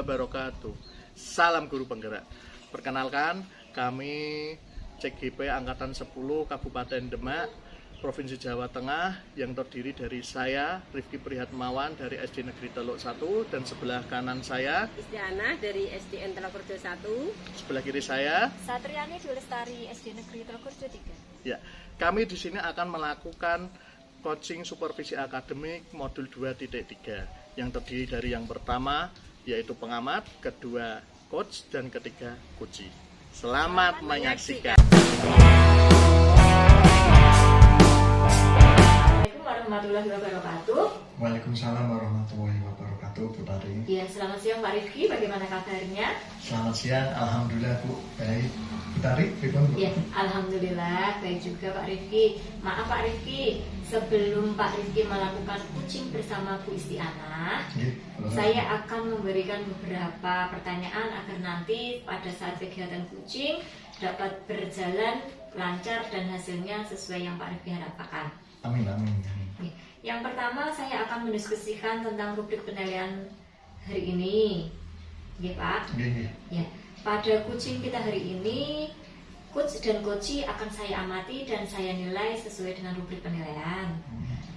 wabarakatuh. Salam guru penggerak. Perkenalkan, kami CGP Angkatan 10 Kabupaten Demak, Provinsi Jawa Tengah, yang terdiri dari saya, Rifki Prihatmawan dari SD Negeri Teluk 1, dan sebelah kanan saya Istiana dari SDN Telukrejo 1. Sebelah kiri saya Satriani Dulestari SD Negeri Telukrejo 3. Ya, kami di sini akan melakukan coaching supervisi akademik modul 2.3 yang terdiri dari yang pertama yaitu pengamat, kedua coach, dan ketiga coachee. Selamat menyaksikan. Assalamualaikum warahmatullahi wabarakatuh. Waalaikumsalam warahmatullahi wabarakatuh, Bu Tari. Ya, selamat siang Pak Rifki, bagaimana kabarnya? Selamat siang, alhamdulillah Bu, baik. Bu Tari, bagaimana Bu? Ya, alhamdulillah baik juga Pak Rifki. Maaf Pak Rifki, sebelum Pak Rifki melakukan coaching bersama Bu Istiana, saya akan memberikan beberapa pertanyaan agar nanti pada saat kegiatan coaching dapat berjalan lancar dan hasilnya sesuai yang Pak Rifki harapkan. Amin, amin. Yang pertama, saya akan mendiskusikan tentang rubrik penilaian hari ini. Oke Pak? Ya, pada coaching kita hari ini, coach dan coachee akan saya amati dan saya nilai sesuai dengan rubrik penilaian.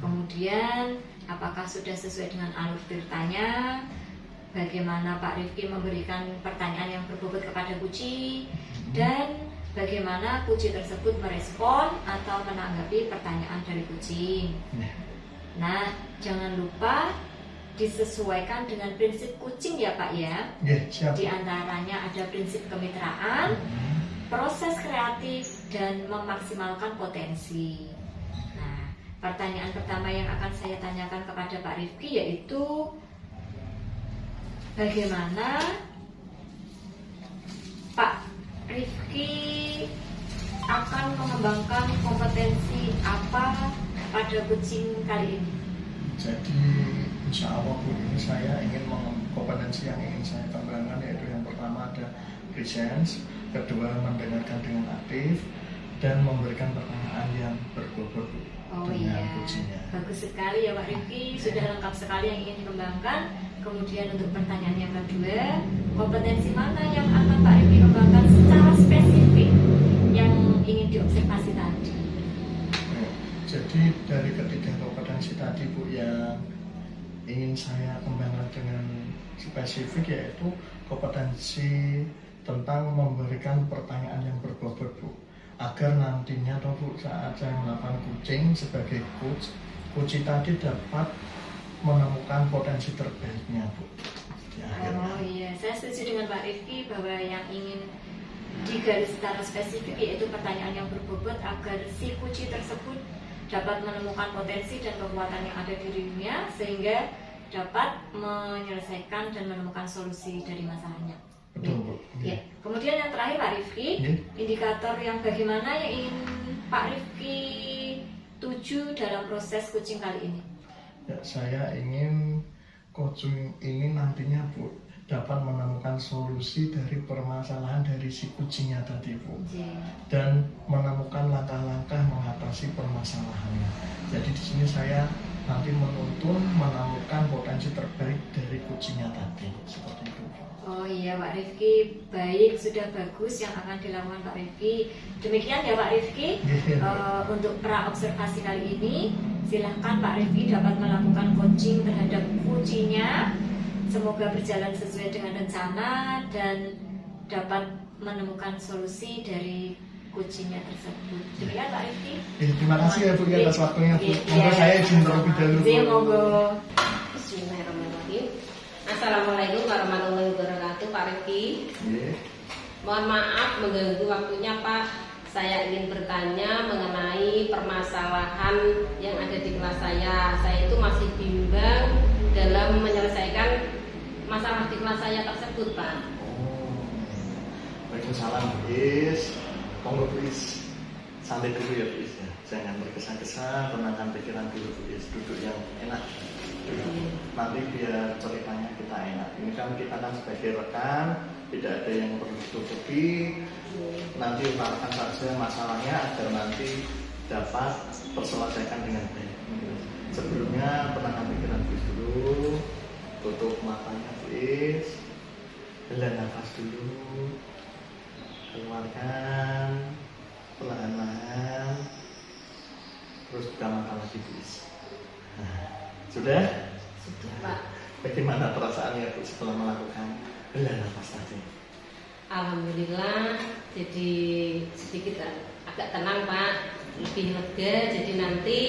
Kemudian, apakah sudah sesuai dengan alur ceritanya? Bagaimana Pak Rifki memberikan pertanyaan yang berbobot kepada coachee? Dan bagaimana coachee tersebut merespon atau menanggapi pertanyaan dari coaching. Nah, jangan lupa disesuaikan dengan prinsip coaching ya Pak ya. Siap. Di antaranya ada prinsip kemitraan, proses kreatif, dan memaksimalkan potensi. Nah, pertanyaan pertama yang akan saya tanyakan kepada Pak Rifki yaitu bagaimana Pak Rifki akan mengembangkan kompetensi apa pada coaching kali ini? Jadi insya Allah Bu, ini saya ingin kompetensi yang ingin saya kembangkan yaitu yang pertama ada presence, kedua mendengarkan dengan aktif, dan memberikan pertanyaan yang berbobot Bu. Oh dengan iya, coachingnya. bagus sekali ya Pak Rifki, sudah lengkap sekali yang ingin dikembangkan. Kemudian untuk pertanyaan yang kedua, kompetensi mana yang akan Pak Rifki kembangkan secara spesifik yang ingin diobservasi tadi? Jadi dari ketiga kompetensi tadi Bu, yang ingin saya kembangkan dengan spesifik yaitu kompetensi tentang memberikan pertanyaan yang berbobot Bu, agar nantinya Bu, saat saya melakukan coaching sebagai coachee tadi dapat menemukan potensi terbaiknya Bu. Oh iya, saya setuju dengan Pak Rifki bahwa yang ingin digaris secara spesifik yaitu pertanyaan yang berbobot agar si coachee tersebut dapat menemukan potensi dan kekuatan yang ada di dirinya sehingga dapat menyelesaikan dan menemukan solusi dari masalahnya. Betul Bu. Ya. Kemudian yang terakhir Pak Rifki, indikator yang bagaimana yang ingin Pak Rifki tuju dalam proses coaching kali ini? Ya, saya ingin coaching ini nantinya Bu dapat menemukan solusi dari permasalahan dari si coachingnya tadi Bu, dan menemukan langkah-langkah mengatasi permasalahannya. Jadi di sini saya nanti menuntun menemukan potensi terbaik dari coachingnya tadi, seperti itu. Oh iya Pak Rifki, baik, sudah bagus yang akan dilakukan Pak Rifki. Demikian ya Pak Rifki, untuk pra observasi kali ini, silahkan Pak Rifki dapat melakukan coaching terhadap coachee-nya. Semoga berjalan sesuai dengan rencana dan dapat menemukan solusi dari coaching-nya tersebut. Demikian Pak Rifki. Terima kasih ya Bu atas waktunya Bu. Monggo saya izin terlebih dahulu. Monggo. Bismillahirrahmanirrahim. Assalamualaikum warahmatullahi wabarakatuh Pak Rifki. Mohon maaf mengganggu waktunya Pak. Saya ingin bertanya mengenai permasalahan yang ada di kelas saya. Saya itu masih bimbang dalam menyelesaikan masalah di kelas saya tersebut Pak. Waalaikumsalam Bu Is. Monggo Bu Is, santai dulu ya Bu Is ya. Jangan tergesa-gesa, tenangkan pikiran dulu Bu Is. Duduk yang enak. Nanti biar ceritanya kita enak. Ini kan kita kan sebagai rekan, tidak ada yang perlu ditutupi. Nanti utarakan saja masalahnya agar nanti dapat terselesaikan dengan baik. Sebelumnya tenangkan pikiran Bu Is dulu, tutup matanya Bu Is, Hela nafas dulu, keluarkan perlahan-lahan, terus buka mata lagi please. Sudah? Sudah Pak. Bagaimana perasaannya Bu setelah melakukan hela nafas tadi? Alhamdulillah, jadi sedikit agak tenang Pak, lebih lega. Jadi nanti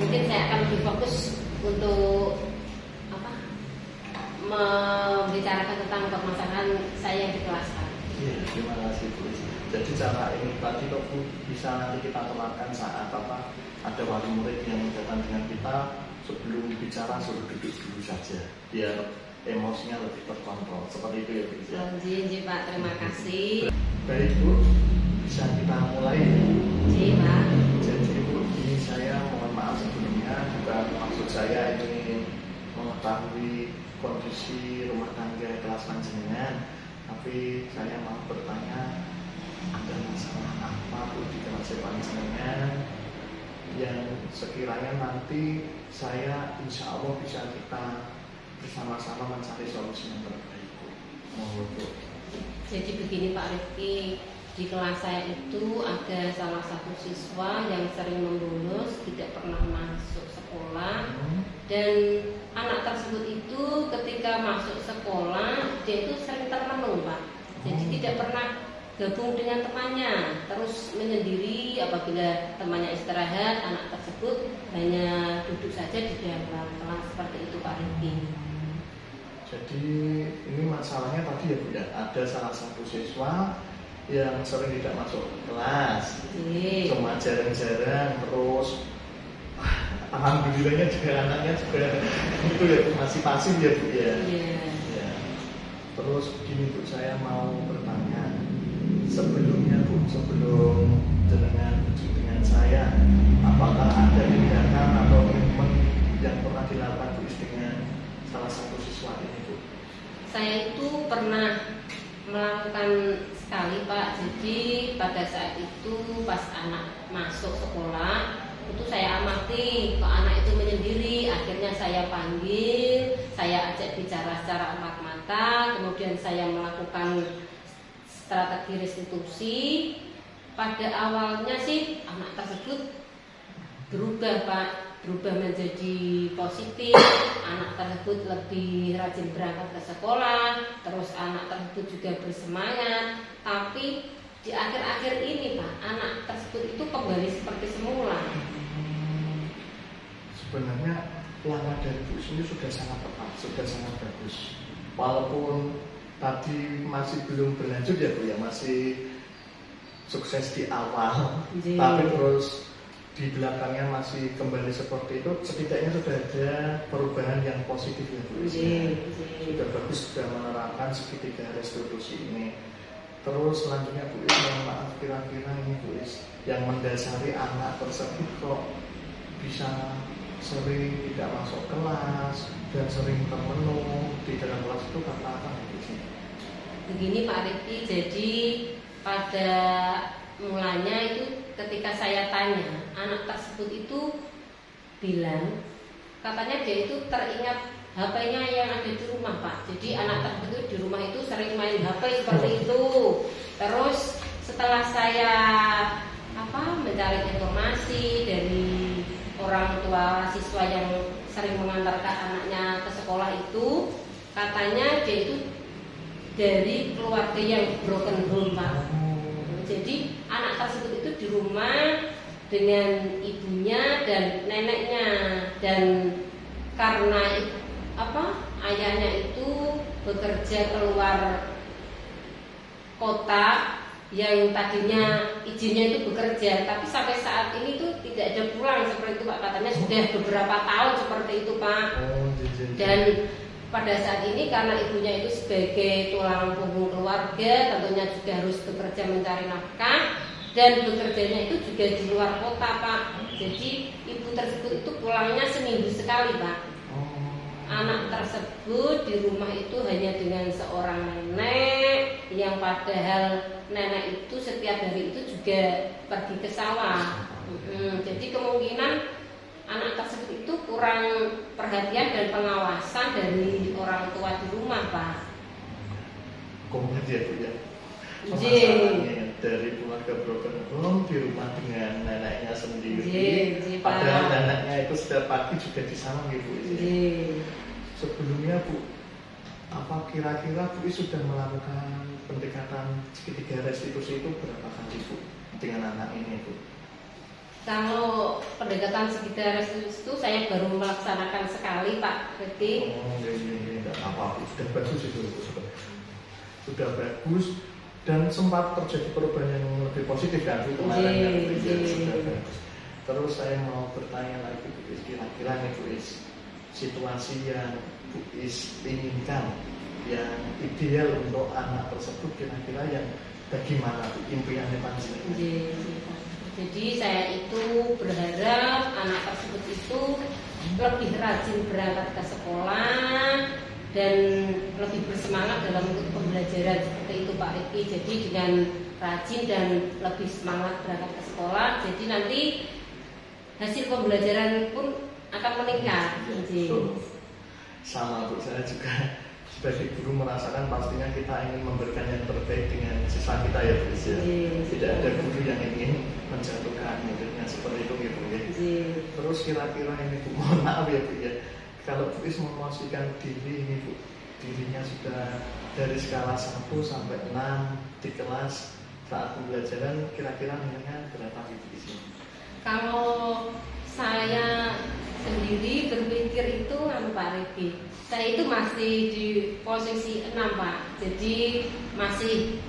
mungkin saya akan lebih fokus untuk membicarakan tentang permasalahan saya di kelas Pak. Iya, terima kasih Bu. Jadi cara ini tadi kok Bu bisa nanti kita terapkan saat ada wali murid yang datang dengan kita, sebelum bicara suruh duduk dulu saja biar emosinya lebih terkontrol. Seperti itu ya Bu. Janji Pak, terima kasih. Baik Bu, bisa kita mulai. Janji Pak. Jadi Bu, ini saya mohon maaf sebelumnya, bukan maksud saya ini mengetahui kondisi rumah tangga kelas panjenengan, tapi saya mau bertanya, ada masalah apa Bu di kelas panjenengan yang sekiranya nanti saya insya Allah bisa kita bersama-sama mencari solusi yang terbaik Bu. Mohon Bu. Jadi begini Pak Rifki, di kelas saya itu ada salah satu siswa yang sering membolos, tidak pernah masuk sekolah, dan anak tersebut itu ketika masuk sekolah dia itu sering termenung Pak. Jadi tidak pernah gabung dengan temannya, terus menyendiri. Apabila temannya istirahat, anak tersebut hanya duduk saja di dalam kelas. Seperti itu Pak Rifki. Jadi ini masalahnya tadi ya Bu ya, ada salah satu siswa yang sering tidak masuk kelas, cuma jarang-jarang, terus alhamdulillahnya juga anaknya juga itu ya Bu, masih pasif ya Bu ya. Ya. Terus begini Bu, saya mau bertanya, sebelumnya Bu, sebelum dengan saya, apakah ada tindakan atau treatment yang pernah dilakukan Bu dengan salah satu siswa ini Bu? Saya itu pernah melakukan sekali Pak. Jadi pada saat itu pas anak masuk sekolah itu saya amati kok anak itu menyendiri. Akhirnya saya panggil, saya ajak bicara secara empat mata, kemudian saya melakukan strategi restitusi. Pada awalnya sih anak tersebut berubah Pak, berubah menjadi positif. Anak tersebut lebih rajin berangkat ke sekolah, terus anak tersebut juga bersemangat. Tapi di akhir-akhir ini Pak, anak tersebut itu kembali seperti semula. Sebenarnya langkah dari Bu ini sudah sangat tepat, sudah sangat bagus. Walaupun tadi masih belum berlanjut ya Bu ya, masih sukses di awal, tapi terus di belakangnya masih kembali seperti itu, setidaknya sudah ada perubahan yang positif ya Bu. Sudah bagus, sudah menerapkan segitiga restitusi ini. Terus selanjutnya Bu, mohon maaf, kira-kira ini Bu, yang mendasari anak tersebut kok bisa sering tidak masuk kelas dan sering termenung di dalam kelas itu karena apa Bu? Begini Pak Rifki, jadi pada mulanya itu ketika saya tanya, anak tersebut itu bilang katanya dia itu teringat HP-nya yang ada di rumah Pak. Jadi anak tersebut di rumah itu sering main HP seperti itu. Terus setelah saya mencari informasi dari orang tua siswa yang sering mengantarkan anaknya ke sekolah itu, katanya dia itu dari keluarga yang broken home Pak. Jadi anak tersebut itu di rumah dengan ibunya dan neneknya, dan karena ayahnya itu bekerja keluar kota, yang tadinya izinnya itu bekerja, tapi sampai saat ini tuh tidak ada pulang seperti itu Pak. Katanya sudah beberapa tahun seperti itu Pak. Dan pada saat ini karena ibunya itu sebagai tulang punggung keluarga, tentunya juga harus bekerja mencari nafkah, dan bekerjanya itu juga di luar kota Pak. Jadi ibu tersebut itu pulangnya seminggu sekali Pak. Anak tersebut di rumah itu hanya dengan seorang nenek, yang padahal nenek itu setiap hari itu juga pergi ke sawah. Jadi kemungkinan anak tersebut itu kurang perhatian dan pengawasan dari orang tua di rumah, Pak. Komplit ya Bu ya. J. Masalahnya dari keluarga broken home di rumah dengan neneknya sendiri. J, Padahal Pak. neneknya itu setiap pagi juga di sana gitu. J. Sebelumnya Bu, apa kira-kira Bu sudah melakukan pendekatan segitiga restitusi itu berapa kali Bu dengan anak ini Bu? Kalau pendekatan segitiga restitusi itu saya baru melaksanakan sekali, Pak Reti. Oh, ini enggak apa-apa, sudah bagus itu Bu. Sudah bagus dan sempat terjadi perubahan yang lebih positif kan Bu kemarin ya, Bu, ya, sudah bagus. Terus saya mau bertanya lagi Bu Is, kira-kira nih Bu Is, situasi yang Bu Is inginkan yang ideal untuk anak tersebut kira-kira yang bagaimana Bu, impiannya panjenengan? Jadi saya itu berharap anak tersebut itu lebih rajin berangkat ke sekolah dan lebih bersemangat dalam pembelajaran seperti itu Pak Riki. Jadi dengan rajin dan lebih semangat berangkat ke sekolah, jadi nanti hasil pembelajaran pun akan meningkat. Sama Bu, saya juga sebagai guru merasakan pastinya kita ingin memberikan yang terbaik dengan siswa kita ya Bu. Tidak ada guru yang ingin menjatuhkan muridnya seperti itu gitu ya. Terus kira-kira ini Bu, mohon maaf ya Bu ya, kalau Bu Is memposisikan diri ini Bu, dirinya sudah dari skala 1 sampai 6 di kelas saat pembelajaran, kira-kira nilainya berapa Bu di sini? Kalau saya sendiri berpikir itu Pak Riki, saya itu masih di posisi 6 Pak, jadi masih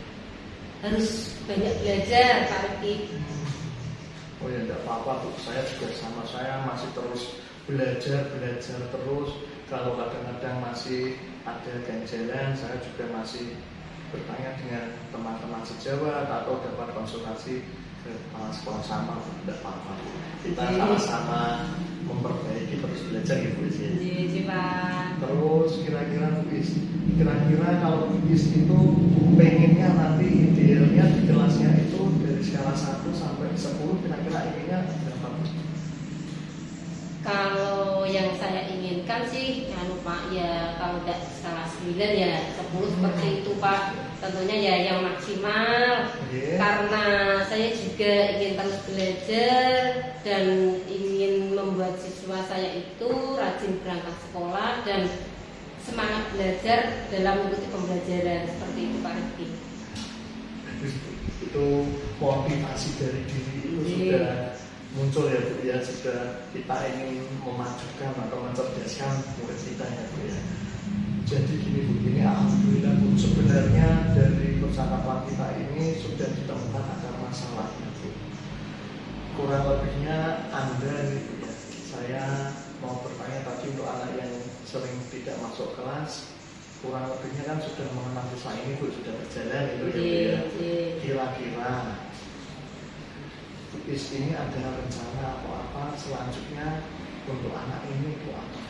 harus banyak belajar Pak Riki. Oh ya enggak apa-apa Bu, saya juga sama, saya masih terus belajar terus. Kalau kadang-kadang masih ada ganjalan, saya juga masih bertanya dengan teman-teman sejawat atau dapat konsultasi ke kepala sekolah sama, tidak apa-apa. Kita sama-sama memperbaiki, terus belajar gitu sih. Pak. Terus kira-kira kalau Bu Is itu pengennya nanti idealnya di kelasnya itu dari skala 1 sampai 10, kira-kira inginnya berapa? Kalau yang saya inginkan sih, Pak, ya kalau tidak skala 9 ya 10 seperti itu Pak. Tentunya ya yang maksimal. Karena saya juga ingin terus belajar dan ingin membuat siswa saya itu rajin berangkat sekolah dan semangat belajar dalam mengikuti pembelajaran seperti itu Pak Riki. Itu motivasi dari diri itu sudah muncul ya Bu ya, sudah kita ingin memajukan atau mencerdaskan murid kita ya Bu ya. Jadi gini Bu, ini alhamdulillah Bu, sebenarnya dari percakapan kita ini sudah ditemukan akar masalahnya Bu. Kurang lebihnya Anda nih Bu ya, saya mau bertanya tadi untuk anak yang sering tidak masuk kelas, kurang lebihnya kan sudah mengenal siswa ini Bu, sudah berjalan itu ya Bu ya. Kira-kira Bu Is ini ada rencana atau apa selanjutnya untuk anak ini Bu apa?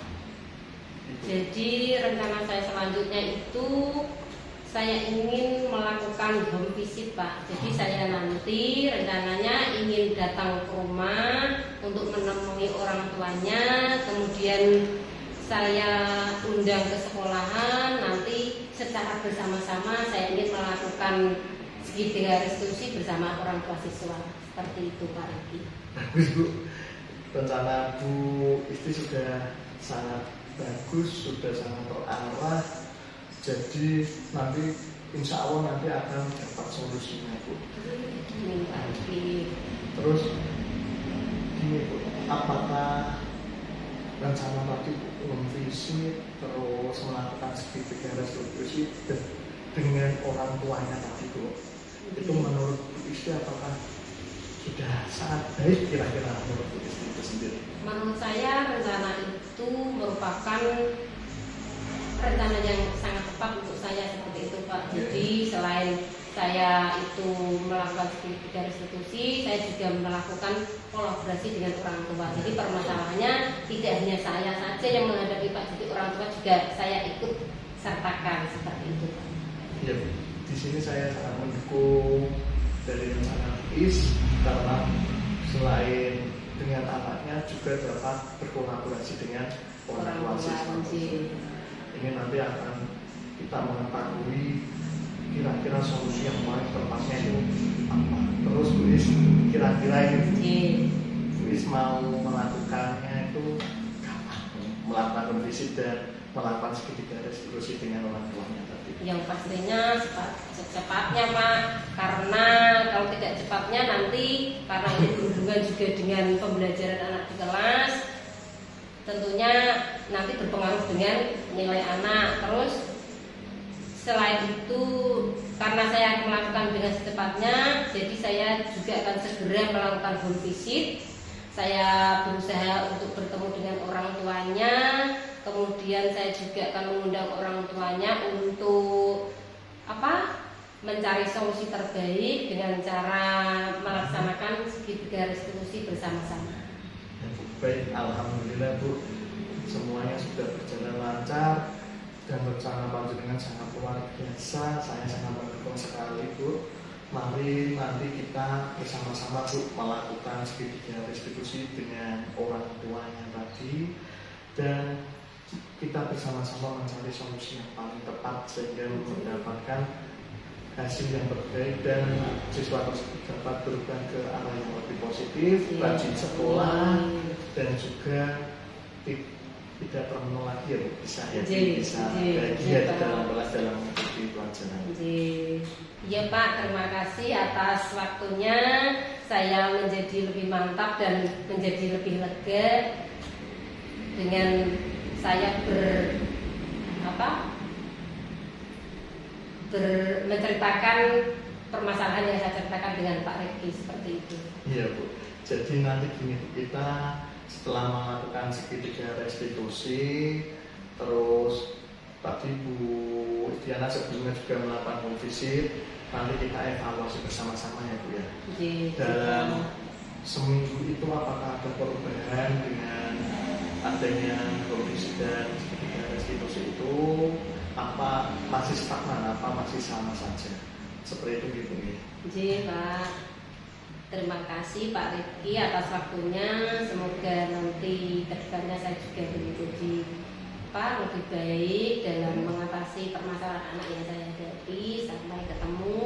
Jadi rencana saya selanjutnya itu saya ingin melakukan home visit Pak. Jadi saya nanti rencananya ingin datang ke rumah untuk menemui orang tuanya, kemudian saya undang ke sekolahan, nanti secara bersama-sama saya ingin melakukan segitiga restitusi bersama orang tua siswa. Seperti itu Pak Riki. Bagus Bu, rencana Bu Isti sudah sangat bagus, sudah sangat terarah. Jadi nanti insya Allah nanti akan dapat solusinya Bu. Pak Riki. Terus gini Bu, apakah rencana tadi Bu memvisit terus melakukan segitiga restitusi dengan orang tuanya tadi Bu, itu menurut Bu Isti apakah sudah sangat baik kira-kira menurut Bu Isti itu sendiri? Menurut saya rencana itu merupakan rencana yang sangat tepat untuk saya seperti itu Pak. Jadi selain saya itu melakukan segitiga restitusi, saya juga melakukan kolaborasi dengan orang tua. Jadi permasalahannya tidak hanya saya saja yang menghadapi Pak, jadi orang tua juga saya ikut sertakan seperti itu Pak. Ya, di sini saya sangat mendukung dari rencana Is karena selain dengan anaknya juga dapat berkolaborasi dengan orang tua siswa. Ini nanti akan kita mengetahui kira-kira solusi yang paling tepatnya itu apa. Terus Bu Is, kira-kira ini Bu Is mau melakukannya itu kapan? Melakukan visit dan melakukan segitiga restitusi dengan orang tuanya tadi. Yang pastinya secepatnya Pak, karena kalau tidak cepatnya nanti karena ini berhubungan juga dengan pembelajaran anak di kelas, tentunya nanti berpengaruh dengan nilai anak. Terus selain itu karena saya akan melakukan dengan secepatnya, jadi saya juga akan segera melakukan home visit. Saya berusaha untuk bertemu dengan orang tuanya, kemudian saya juga akan mengundang orang tuanya untuk mencari solusi terbaik dengan cara melaksanakan segitiga restitusi bersama-sama. Ya, Bu. Baik, alhamdulillah Bu, semuanya sudah berjalan lancar dan rencana panjenengan sangat luar biasa. Saya sangat mendukung sekali Bu. Mari nanti kita bersama-sama Bu melakukan segitiga restitusi dengan orang tuanya tadi, dan kita bersama-sama mencari solusi yang paling tepat sehingga mendapatkan hasil yang terbaik dan siswa tersebut dapat berubah ke arah yang lebih positif, rajin sekolah, dan juga tidak termenung lagi ya Bu, bisa bahagia di dalam kelas dalam mengikuti pelajaran. Iya Pak, terima kasih atas waktunya. Saya menjadi lebih mantap dan menjadi lebih lega dengan saya menceritakan permasalahan yang saya ceritakan dengan Pak Rifki seperti itu. Iya Bu, jadi nanti gini Bu, kita setelah melakukan segitiga restitusi, terus tadi Bu Diana sebelumnya juga melakukan home visit, nanti kita evaluasi bersama-sama ya Bu ya. Dalam seminggu itu apakah ada perubahan dengan adanya home visit dan segitiga restitusi itu, apa masih stagnan, apa masih sama saja, seperti itu gitu ya. Pak, terima kasih Pak Rifki atas waktunya. Semoga nanti kedepannya saya juga menjadi lebih baik dalam mengatasi permasalahan anak yang saya hadapi. Sampai ketemu.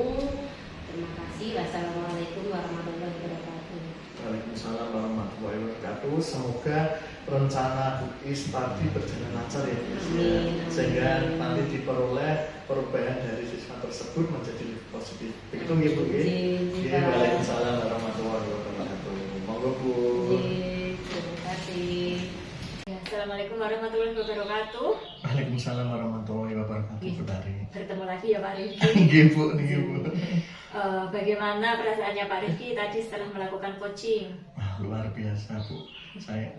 Terima kasih. Wassalamualaikum warahmatullahi wabarakatuh. Waalaikumsalam warahmatullahi wabarakatuh. Semoga rencana Bu Is tadi berjalan lancar ya Bu Is, sehingga nanti diperoleh perubahan dari siswa tersebut menjadi lebih positif. Begitu ya Bu Is? Waalaikumsalam warahmatullahi wabarakatuh. Monggo Bu. Terima kasih. Assalamualaikum warahmatullahi wabarakatuh. Waalaikumsalam warahmatullahi wabarakatuh. Bertemu lagi ya Pak Rifki. Nggih Bu, nggih Bu. Bagaimana perasaannya Pak Rifki tadi setelah melakukan coaching? Luar biasa Bu.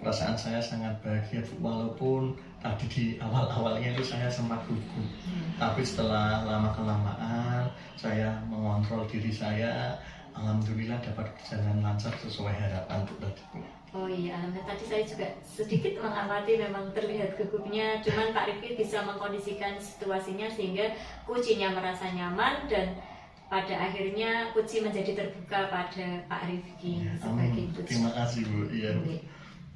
Perasaan saya sangat bahagia Bu, walaupun tadi di awal-awalnya itu saya sempat gugup. Tapi setelah lama-kelamaan saya mengontrol diri saya, alhamdulillah dapat berjalan lancar sesuai harapan Bu tadi Bu. Oh iya, tadi saya juga sedikit mengamati, memang terlihat gugupnya. Cuman Pak Rifki bisa mengkondisikan situasinya sehingga kucinya merasa nyaman dan pada akhirnya kuci menjadi terbuka pada Pak Rifki Ya, sebagai kuci. terima kasih Bu. Iya.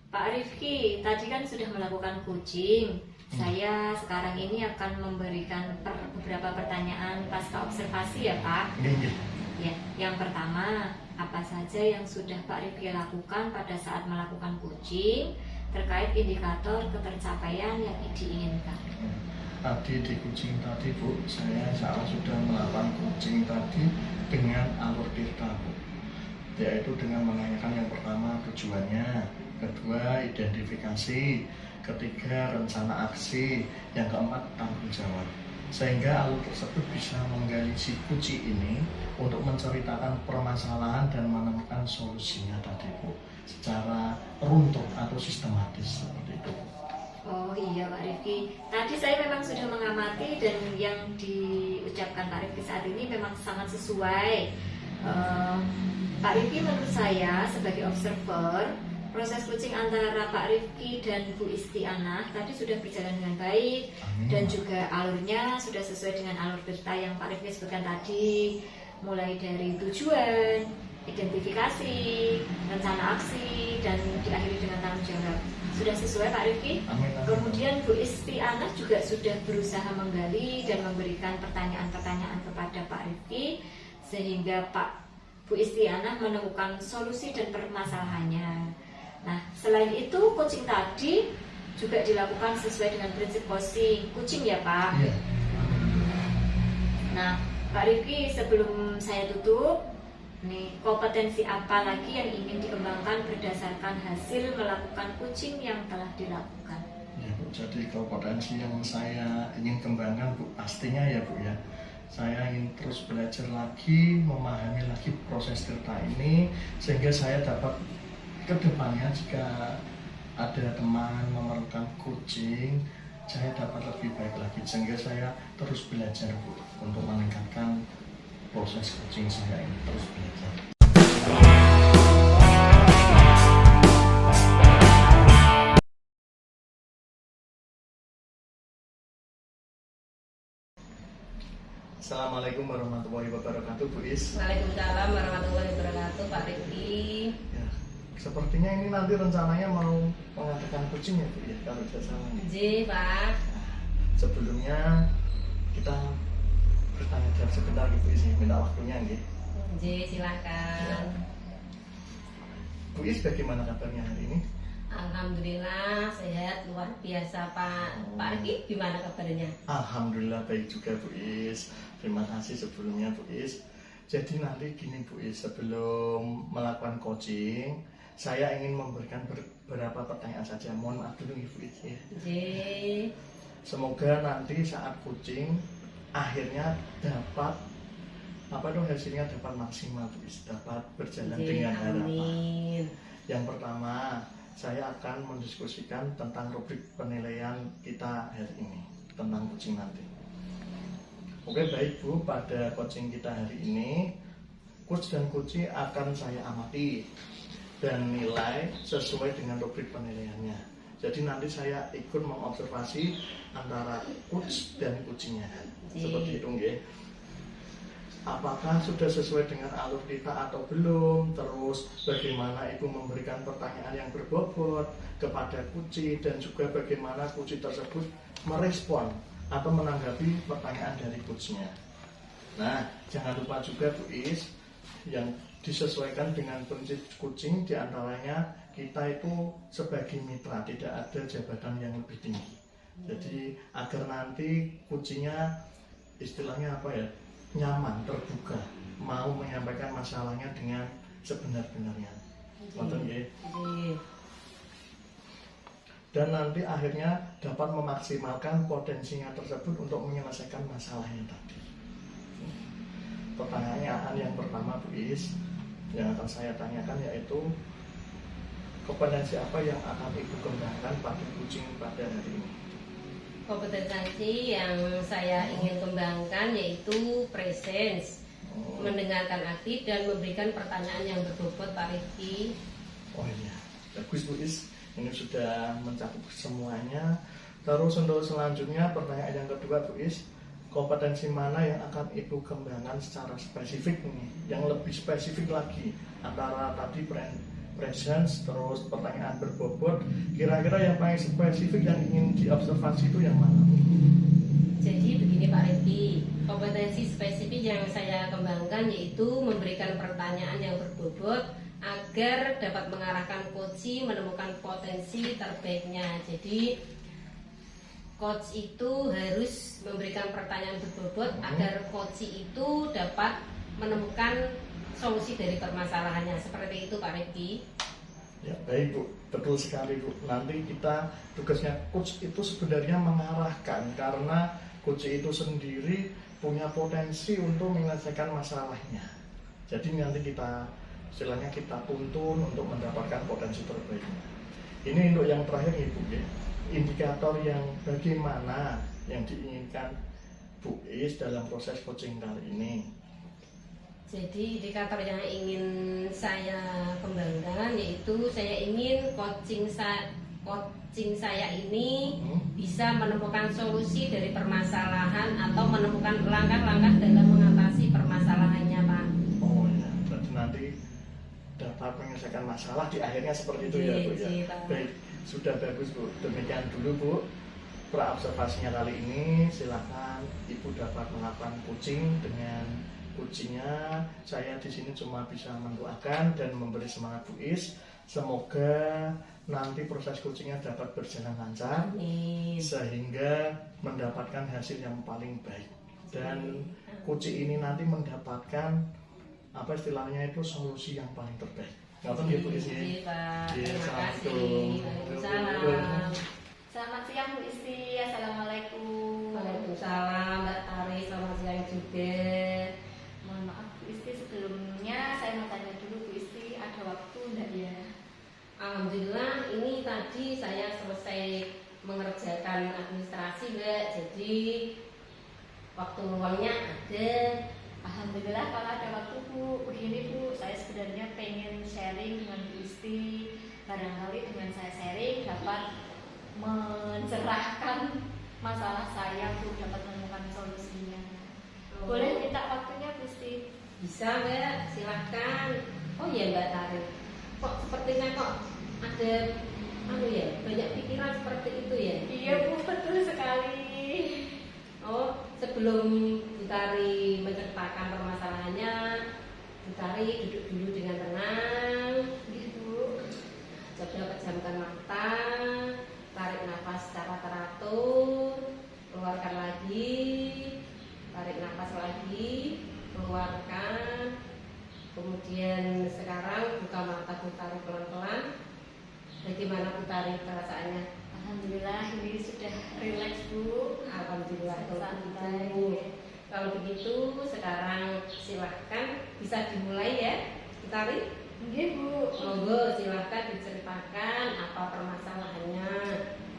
Pak Rifki tadi kan sudah melakukan coaching. Saya sekarang ini akan memberikan beberapa pertanyaan pasca observasi ya Pak. Ya, yang pertama, apa saja yang sudah Pak Rifki lakukan pada saat melakukan coaching terkait indikator ketercapaian yang diinginkan? Tadi di coaching tadi Bu, saya sudah melakukan coaching tadi dengan alur tirta Bu, yaitu dengan menanyakan yang pertama tujuannya, kedua identifikasi, ketiga rencana aksi, yang keempat tanggung jawab. Sehingga alur tersebut bisa menggali si kuci ini untuk menceritakan permasalahan dan menemukan solusinya tadi Bu, secara runtut atau sistematis seperti itu. Oh iya Pak Rifki, tadi saya memang sudah mengamati dan yang diucapkan Pak Rifki saat ini memang sangat sesuai. Pak Rifki menurut saya sebagai observer, proses coaching antara Pak Rifki dan Bu Istianah tadi sudah berjalan dengan baik. Amin. Dan juga alurnya sudah sesuai dengan alur berita yang Pak Rifki sebutkan tadi, mulai dari tujuan, identifikasi, rencana aksi, dan diakhiri dengan tanggung jawab. Sudah sesuai Pak Rifki? Amin. Kemudian Bu Istianah juga sudah berusaha menggali dan memberikan pertanyaan-pertanyaan kepada Pak Rifki, sehingga Bu Istianah menemukan solusi dan permasalahannya. Nah, selain itu coaching tadi juga dilakukan sesuai dengan prinsip kucing ya Pak? Iya. Nah, Pak Rifki, sebelum saya tutup, nih, kompetensi apa lagi yang ingin dikembangkan berdasarkan hasil melakukan coaching yang telah dilakukan? Ya Bu, jadi kompetensi yang saya ingin kembangkan Bu, pastinya ya Bu ya, saya ingin terus belajar lagi, memahami lagi proses cerita ini, sehingga saya dapat kedepannya jika ada teman memerlukan coaching, saya dapat lebih baik lagi, sehingga saya terus belajar Bu untuk meningkatkan proses coaching saya ini, terus belajar. Assalamualaikum warahmatullahi wabarakatuh Bu Is. Waalaikumsalam warahmatullahi wabarakatuh Pak Rifki. Ya, sepertinya ini nanti rencananya mau mengadakan coaching ya Bu ya, kalau tidak salah. J Pak. Sebelumnya kita bertanya jawab sebentar Bu Is, minta waktunya nggih. J silakan. Bu Is, bagaimana kabarnya hari ini? Alhamdulillah sehat luar biasa Pak. Pak Rifki gimana kabarnya? Alhamdulillah baik juga Bu Is. Terima kasih sebelumnya Bu Is. Jadi nanti gini Bu Is, sebelum melakukan coaching, saya ingin memberikan beberapa pertanyaan saja. Mohon maaf dulu Bu Is ya. J. Semoga nanti saat coaching akhirnya dapat hasilnya dapat maksimal Bu Is, dapat berjalan dengan harapan. Amin. Yang pertama, saya akan mendiskusikan tentang rubrik penilaian kita hari ini, tentang coaching nanti. Oke baik Bu, pada coaching kita hari ini, coach dan coachee akan saya amati dan nilai sesuai dengan rubrik penilaiannya. Jadi nanti saya ikut mengobservasi antara coach dan coachingnya. Seperti itu nggih. Apakah sudah sesuai dengan alur kita atau belum, terus bagaimana Ibu memberikan pertanyaan yang berbobot kepada coachee, dan juga bagaimana coachee tersebut merespon atau menanggapi pertanyaan dari coachnya. Nah, jangan lupa juga Bu Is, yang disesuaikan dengan prinsip coaching diantaranya kita itu sebagai mitra, tidak ada jabatan yang lebih tinggi. Jadi agar nanti coachingnya istilahnya apa ya, nyaman, terbuka, mau menyampaikan masalahnya dengan sebenar-benarnya. Ngoten nggih. Dan nanti akhirnya dapat memaksimalkan potensinya tersebut untuk menyelesaikan masalahnya tadi. Pertanyaan yang pertama Bu Is, yang akan saya tanyakan yaitu kompetensi apa yang akan Ibu kembangkan pada coaching pada hari ini? Kompetensi yang saya ingin kembangkan yaitu presence, mendengarkan aktif dan memberikan pertanyaan yang berbobot Pak Rifki. Oh iya, bagus Bu Is, ini sudah mencakup semuanya. Terus untuk selanjutnya pertanyaan yang kedua Bu Is, kompetensi mana yang akan Ibu kembangkan secara spesifik nih, yang lebih spesifik lagi antara tadi presence, terus pertanyaan berbobot, kira-kira yang paling spesifik yang ingin diobservasi itu yang mana? Jadi begini Pak Rifki, kompetensi spesifik yang saya kembangkan yaitu memberikan pertanyaan yang berbobot agar dapat mengarahkan coachee menemukan potensi terbaiknya. Jadi coach itu harus memberikan pertanyaan berbobot agar coachee itu dapat menemukan solusi dari permasalahannya. Seperti itu Pak Rifki. Ya baik Bu, betul sekali Bu. Nanti kita tugasnya coach itu sebenarnya mengarahkan, karena coach itu sendiri punya potensi untuk menyelesaikan masalahnya. Jadi nanti kita istilahnya kita tuntun untuk mendapatkan potensi terbaiknya. Ini untuk yang terakhir Ibu ya, indikator yang bagaimana yang diinginkan Bu Is dalam proses coaching kali ini. Jadi indikator yang ingin saya kembangkan yaitu saya ingin coaching saya ini bisa menemukan solusi dari permasalahan atau menemukan langkah-langkah dalam mengatasi permasalahannya Pak. Oh ya, berarti nanti dapat menyelesaikan masalah di akhirnya seperti itu ya Bu ya. Baik, sudah bagus Bu. Demikian dulu Bu praobservasinya kali ini. Silakan Ibu dapat melakukan coaching dengan kuncinya. Saya di sini cuma bisa mendoakan dan memberi semangat Bu Is. Semoga nanti proses coachingnya dapat berjalan lancar. Amin. Sehingga mendapatkan hasil yang paling baik. Dan coaching ini nanti mendapatkan apa istilahnya itu solusi yang paling terbaik. Ngapain ya Bu Is? Iya Pak. Iya, Terima kasih. Assalamualaikum. Waalaikumsalam. Selamat siang Bu Isti, Assalamualaikum. Waalaikumsalam Mbak Tari, selamat siang juga. Mohon maaf Bu Isti, sebelumnya saya mau tanya dulu Bu Isti, ada waktu enggak ya? Alhamdulillah ini tadi saya selesai mengerjakan administrasi Mbak, jadi waktu luangnya ada. Alhamdulillah kalau ada waktu Bu. Begini Bu, saya sebenarnya pengen sharing dengan Bu Isti. Barangkali dengan saya sharing dapat mencerahkan masalah saya Bu, dapat menemukan solusinya. Boleh minta waktunya Bu Isti? Bisa Mbak, silahkan. Oh iya Mbak Tari, kok sepertinya kok ada banyak pikiran seperti itu ya? Iya Bu, betul sekali. Oh, sebelum Bu Tari menceritakan permasalahannya, Bu Tari duduk dulu dengan tenang. Gitu. Coba pejamkan mata, tarik nafas secara teratur, keluarkan lagi, tarik nafas lagi, keluarkan. Kemudian sekarang buka mata Bu Tari pelan-pelan. Bagaimana Bu Tari perasaannya? Alhamdulillah ini sudah rileks Bu. Alhamdulillah kalau Santai. begitu. Kalau begitu sekarang silahkan bisa dimulai ya, Bu Tari. Iya Bu. Monggo silahkan diceritakan apa permasalahannya.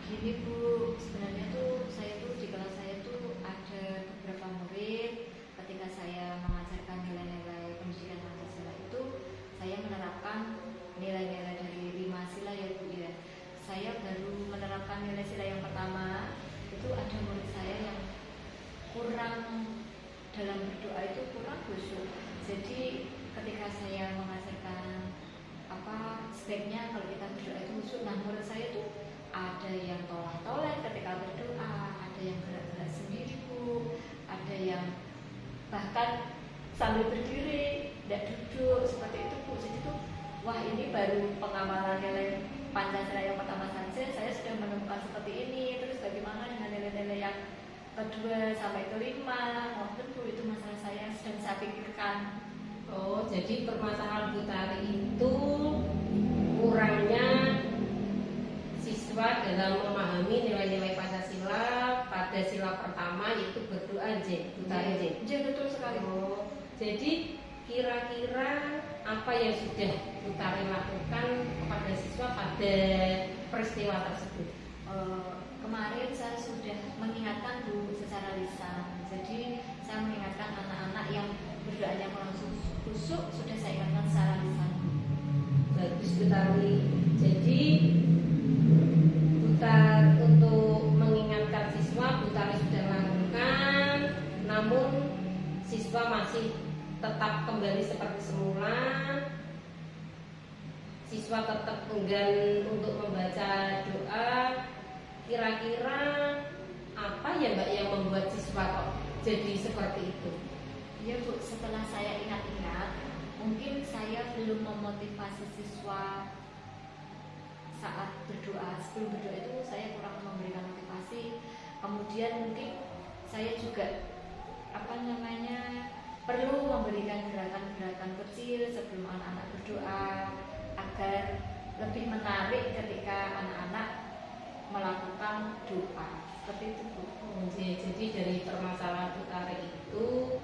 Gini Bu, sebenarnya tuh saya tuh di kelas saya tuh ada beberapa murid. Ketika saya mengajarkan nilai-nilai pendidikan Pancasila itu, saya menerapkan nilai-nilai dari 5 sila ya Bu ya. Saya baru menerapkan nilai sila yang pertama, itu ada murid saya yang kurang dalam berdoa itu kurang khusyuk. Jadi ketika saya mengajarkan sebaiknya kalau kita berdoa itu khusyuk, nah murid saya tuh ada yang tolak-tolak ketika berdoa, ada yang gerak-gerak sendiri Bu, ada yang bahkan sambil berdiri, tidak duduk seperti itu Bu. Jadi tuh wah ini baru pengamalan nilai Pancasila yang pertama saja saya sudah menemukan seperti ini. Terus bagaimana dengan nilai-nilai yang kedua sampai kelima? Waktu itu masalah saya sedang saya pikirkan. Oh, jadi permasalahan Bu Tari itu kurangnya siswa dalam memahami nilai-nilai Pancasila pada sila pertama yaitu berdoa Bu Tari. Iya betul sekali. Oh, jadi kira-kira apa yang sudah Bu Tari lakukan kepada siswa pada peristiwa tersebut? Kemarin saya sudah mengingatkan Bu secara lisan. Jadi saya mengingatkan anak-anak yang berdoanya kurang khusyuk sudah saya ingatkan secara lisan. Bagus Bu Tari. Jadi Bu Tari untuk mengingatkan siswa Bu Tari sudah lakukan, namun siswa masih tetap kembali seperti semula. Siswa tetap enggan untuk membaca doa. Kira-kira apa ya Mbak yang membuat siswa kok jadi seperti itu? Ya Bu, setelah saya ingat-ingat, mungkin saya belum memotivasi siswa saat berdoa. Sebelum berdoa itu saya kurang memberikan motivasi. Kemudian mungkin saya juga perlu memberikan gerakan-gerakan kecil sebelum anak-anak berdoa agar lebih menarik ketika anak-anak melakukan doa. Seperti itu Bu. Jadi dari permasalahan Bu Tari itu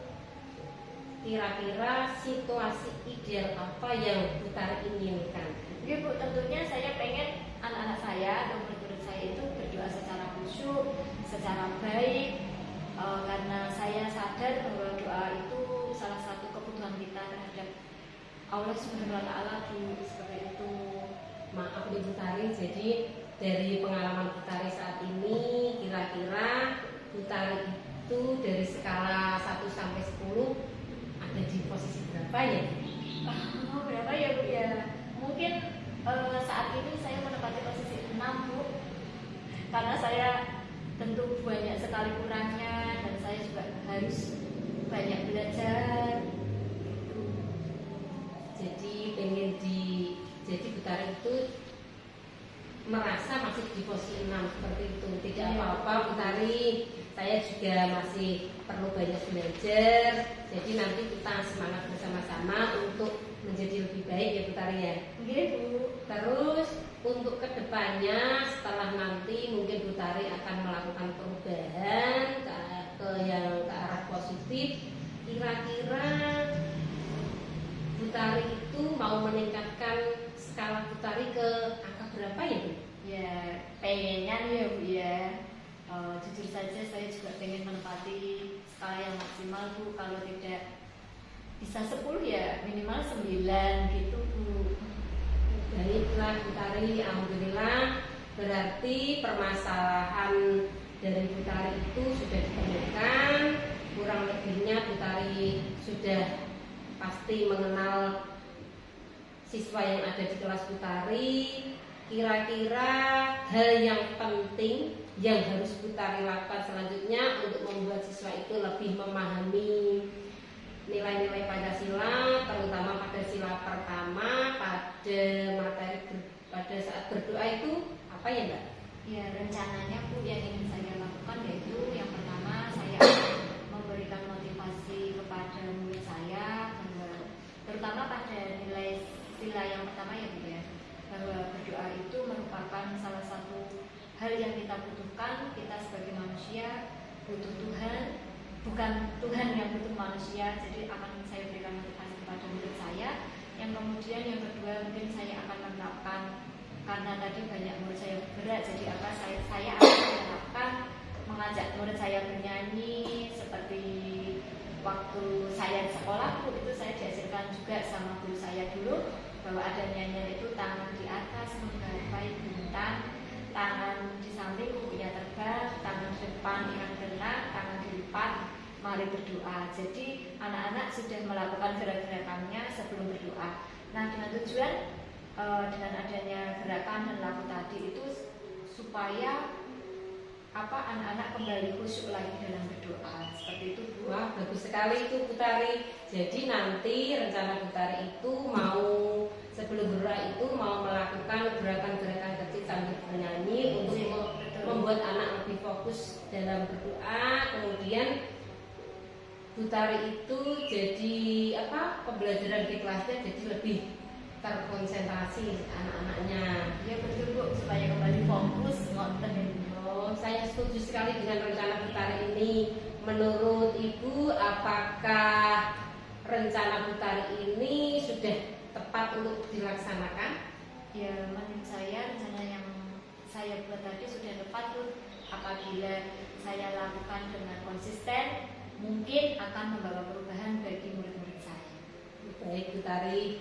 kira-kira situasi ideal apa yang Bu Tari inginkan? Ya Bu, tentunya saya pengen anak-anak saya atau murid-murid saya itu berdoa secara khusyuk, secara baik, karena saya sadar bahwa doa itu salah satu kebutuhan kita terhadap Allah Subhanahu wa Ta'ala Bu. Seperti itu. Maaf Bu Tari, jadi dari pengalaman Bu Tari saat ini kira-kira Bu Tari itu dari skala 1 sampai 10 ada di posisi berapa ya? Berapa ya Bu ya? Mungkin saat ini saya menempati posisi 6 Bu, karena saya tentu banyak sekali kurangnya dan saya juga harus banyak belajar gitu. Jadi pengen jadi Butari itu merasa masih di posisi 6 seperti itu. Tidak apa-apa Butari, saya juga masih perlu banyak belajar. Jadi nanti kita semangat bersama-sama untuk menjadi lebih baik ya Butari ya. Bu. Terus untuk kedepannya setelah nanti mungkin Butari akan melakukan perubahan ke yang ke arah positif. Kira-kira Butari itu mau meningkatkan skala Butari ke angka berapa ya Bu? Ya pengennya nih ya Bu ya. Jujur saja saya juga pengen menempati skala yang maksimal Bu. Kalau tidak bisa 10 ya minimal 9 gitu Bu. Baiklah Butari, alhamdulillah berarti permasalahan dari Butari itu sudah ditemukan. Kurang lebihnya Butari sudah pasti mengenal siswa yang ada di kelas Butari. Kira-kira hal yang penting yang harus Butari lakukan selanjutnya untuk membuat siswa itu lebih memahami nilai-nilai Pancasila, terutama pada sila pertama, pada materi pada saat berdoa itu apa ya Mbak? Ya rencananya Bu yang ingin saya lakukan yaitu yang pertama saya akan memberikan motivasi kepada murid saya bahwa terutama pada nilai sila yang pertama ya Bu ya, bahwa berdoa itu merupakan salah satu hal yang kita butuhkan. Kita sebagai manusia butuh Tuhan, bukan Tuhan yang butuh manusia. Jadi akan saya berikan motivasi kepada murid saya. Yang kemudian yang kedua mungkin saya akan menerapkan, karena tadi banyak murid saya berat, jadi apa saya akan menerapkan mengajak murid saya bernyanyi seperti waktu saya di sekolah Bu, itu saya diajarkan juga sama guru saya dulu bahwa ada nyanyian itu tangan di atas menggapai bintang, tangan di samping kukunya terbang, tangan depan yang gerak, tangan dilipat, mari berdoa. Jadi anak-anak sudah melakukan gerak-gerakannya sebelum berdoa. Nah dengan tujuan dengan adanya gerakan dan lagu tadi itu supaya anak-anak kembali khusyuk lagi dalam berdoa. Seperti itu Bu. Wah bagus sekali itu Butari. Jadi nanti rencana Butari itu mau sebelum berdoa itu mau melakukan gerakan-gerakan kecil sambil bernyanyi untuk membuat anak lebih fokus dalam berdoa. Kemudian Butari itu jadi pembelajaran di kelasnya jadi lebih terkonsentrasi anak-anaknya. Ya betul Bu, supaya kembali fokus ngonten. Saya setuju sekali dengan rencana Butari ini. Menurut Ibu, apakah rencana Butari ini sudah tepat untuk dilaksanakan? Ya menurut saya rencana yang saya buat tadi sudah tepat tuh. Apabila saya lakukan dengan konsisten, mungkin akan membawa perubahan bagi murid-murid saya. Baik Butari,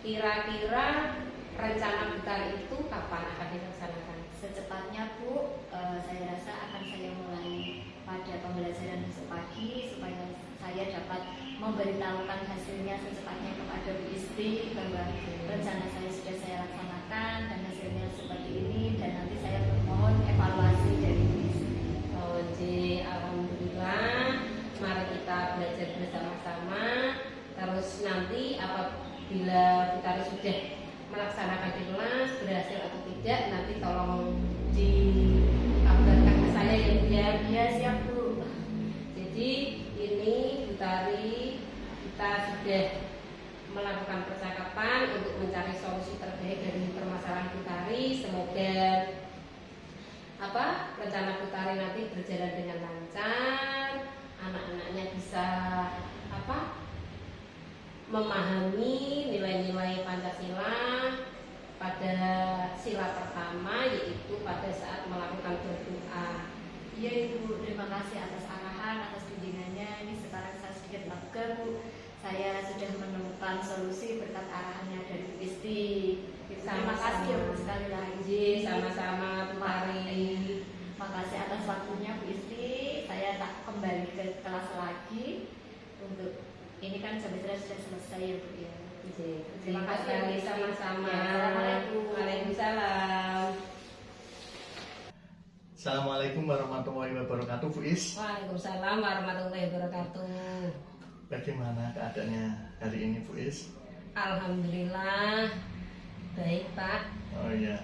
kira-kira rencana Butari itu kapan akan dilaksanakan? Secepatnya Bu, saya rasa akan saya mulai pada pembelajaran besok pagi supaya saya dapat memberitahukan hasilnya secepatnya kepada Bu Isti bahwa rencana saya sudah saya laksanakan dan hasilnya seperti ini, dan nanti saya mohon evaluasi dari Bu Isti. Alhamdulillah, mari kita belajar bersama-sama. Terus nanti apabila Butari sudah melaksanakan di kelas berhasil atau tidak, nanti tolong dikabarkan ke saya ya Bu ya. Ya siap Bu. Jadi ini Butari, kita sudah melakukan percakapan untuk mencari solusi terbaik dari permasalahan Butari. Semoga rencana Butari nanti berjalan dengan lancar, anak-anaknya bisa memahami nilai-nilai Pancasila pada sila pertama, yaitu pada saat melakukan berdoa. Iya Ibu, terima kasih atas arahan, atas bimbingannya. Ini sekarang saya sedikit lega Bu, saya sudah menemukan solusi berkat arahannya dari Bu Isti. Terima kasih ya Bu sekali lagi. Sama-sama Butari. Makasih atas waktunya Bu Isti. Saya tak kembali ke kelas lagi untuk ini kan sebenarnya sudah selesai ya Bu ya. Terima kasih sama-sama. Waalaikumsalam. Assalamualaikum warahmatullahi wabarakatuh, Bu Is. Waalaikumsalam warahmatullahi wabarakatuh. Bagaimana keadaannya hari ini, Bu Is? Alhamdulillah baik, Pak. Oh iya,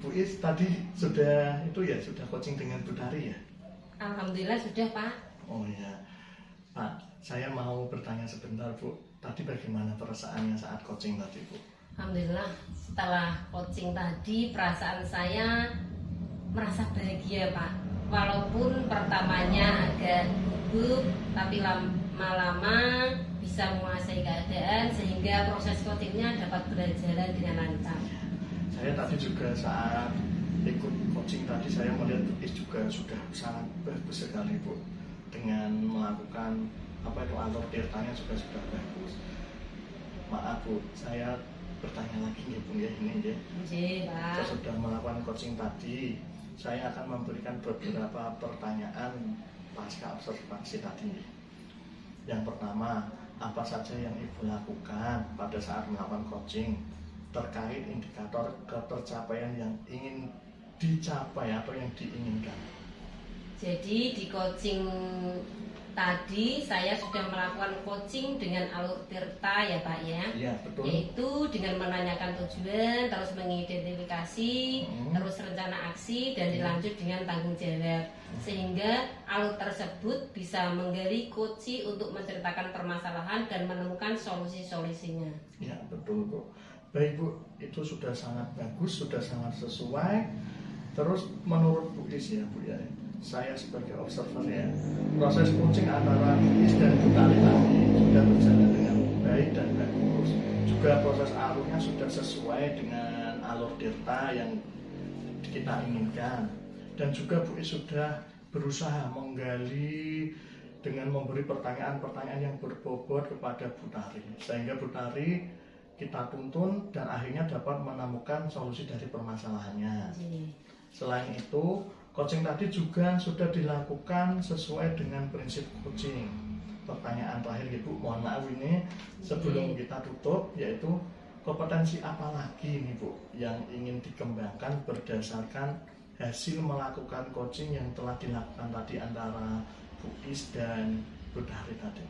Bu Is tadi sudah coaching dengan Bu Tari ya? Alhamdulillah sudah, Pak. Oh iya, Pak, saya mau bertanya sebentar, Bu. Tadi bagaimana perasaannya saat coaching tadi, Bu? Alhamdulillah setelah coaching tadi perasaan saya merasa bahagia, Pak. Walaupun pertamanya agak gugup, tapi lama-lama bisa menguasai keadaan sehingga proses coachingnya dapat berjalan dengan lancar. Saya tadi juga saat ikut coaching tadi saya melihat Bu Is juga sudah sangat bagus sekali, Bu, dengan melakukan alur tirtanya juga sudah bagus. Maaf, Bu, saya bertanya lagi nih, Bu, ya ini ya. Pak. Saya sudah melakukan coaching tadi, saya akan memberikan beberapa pertanyaan pasca observasi tadi. Yang pertama, apa saja yang Ibu lakukan pada saat melakukan coaching terkait indikator ketercapaian yang ingin dicapai atau yang diinginkan? Jadi di coaching tadi saya sudah melakukan coaching dengan alur tirta ya, Pak ya. Iya, betul. Yaitu dengan menanyakan tujuan, terus mengidentifikasi, terus rencana aksi dan dilanjut dengan tanggung jawab. Sehingga alur tersebut bisa menggali coaching untuk menceritakan permasalahan dan menemukan solusi-solusinya. Ya, betul, Bu. Baik, Bu, itu sudah sangat bagus, sudah sangat sesuai. Terus menurut Bu Is ya, Bu ya, saya sebagai observer ya, proses coaching antara Bu Is dan Bu Tari tadi sudah berjalan dengan baik dan bagus. Juga proses alurnya sudah sesuai dengan alur tirta yang kita inginkan. Dan juga Bu Is sudah berusaha menggali dengan memberi pertanyaan-pertanyaan yang berbobot kepada Bu Tari, sehingga Bu Tari kita tuntun dan akhirnya dapat menemukan solusi dari permasalahannya. Selain itu, coaching tadi juga sudah dilakukan sesuai dengan prinsip coaching. Pertanyaan terakhir Ibu, mohon maaf ini sebelum kita tutup, yaitu kompetensi apa lagi nih Bu yang ingin dikembangkan berdasarkan hasil melakukan coaching yang telah dilakukan tadi antara Bu Is dan Bu Tari tadi?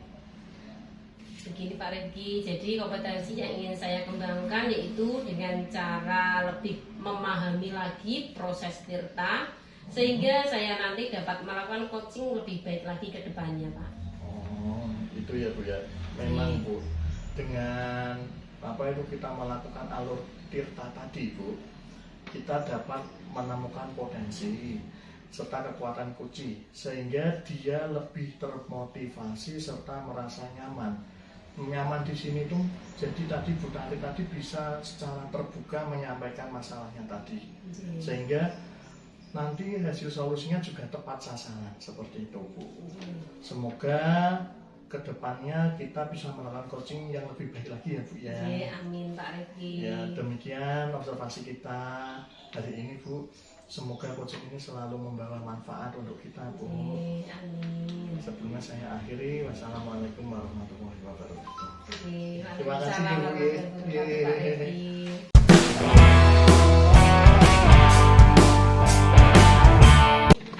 Begini Pak Rifki, jadi kompetensi yang ingin saya kembangkan yaitu dengan cara lebih memahami lagi proses tirta sehingga saya nanti dapat melakukan coaching lebih baik lagi ke depannya, Pak. Oh, itu ya Bu ya. Memang Bu, dengan kita melakukan alur tirta tadi Bu, kita dapat menemukan potensi serta kekuatan kunci sehingga dia lebih termotivasi serta merasa nyaman. Nyaman di sini tuh jadi tadi Bu Tari tadi bisa secara terbuka menyampaikan masalahnya tadi, sehingga nanti hasil solusinya juga tepat sasaran seperti itu Bu. Semoga kedepannya kita bisa melakukan coaching yang lebih baik lagi ya Bu ya. Amin Pak Rifki. Ya, demikian observasi kita hari ini Bu. Semoga coaching ini selalu membawa manfaat untuk kita Bu. Amin. Sebelumnya saya akhiri. Wassalamualaikum warahmatullahi wabarakatuh. Terima kasih Bu.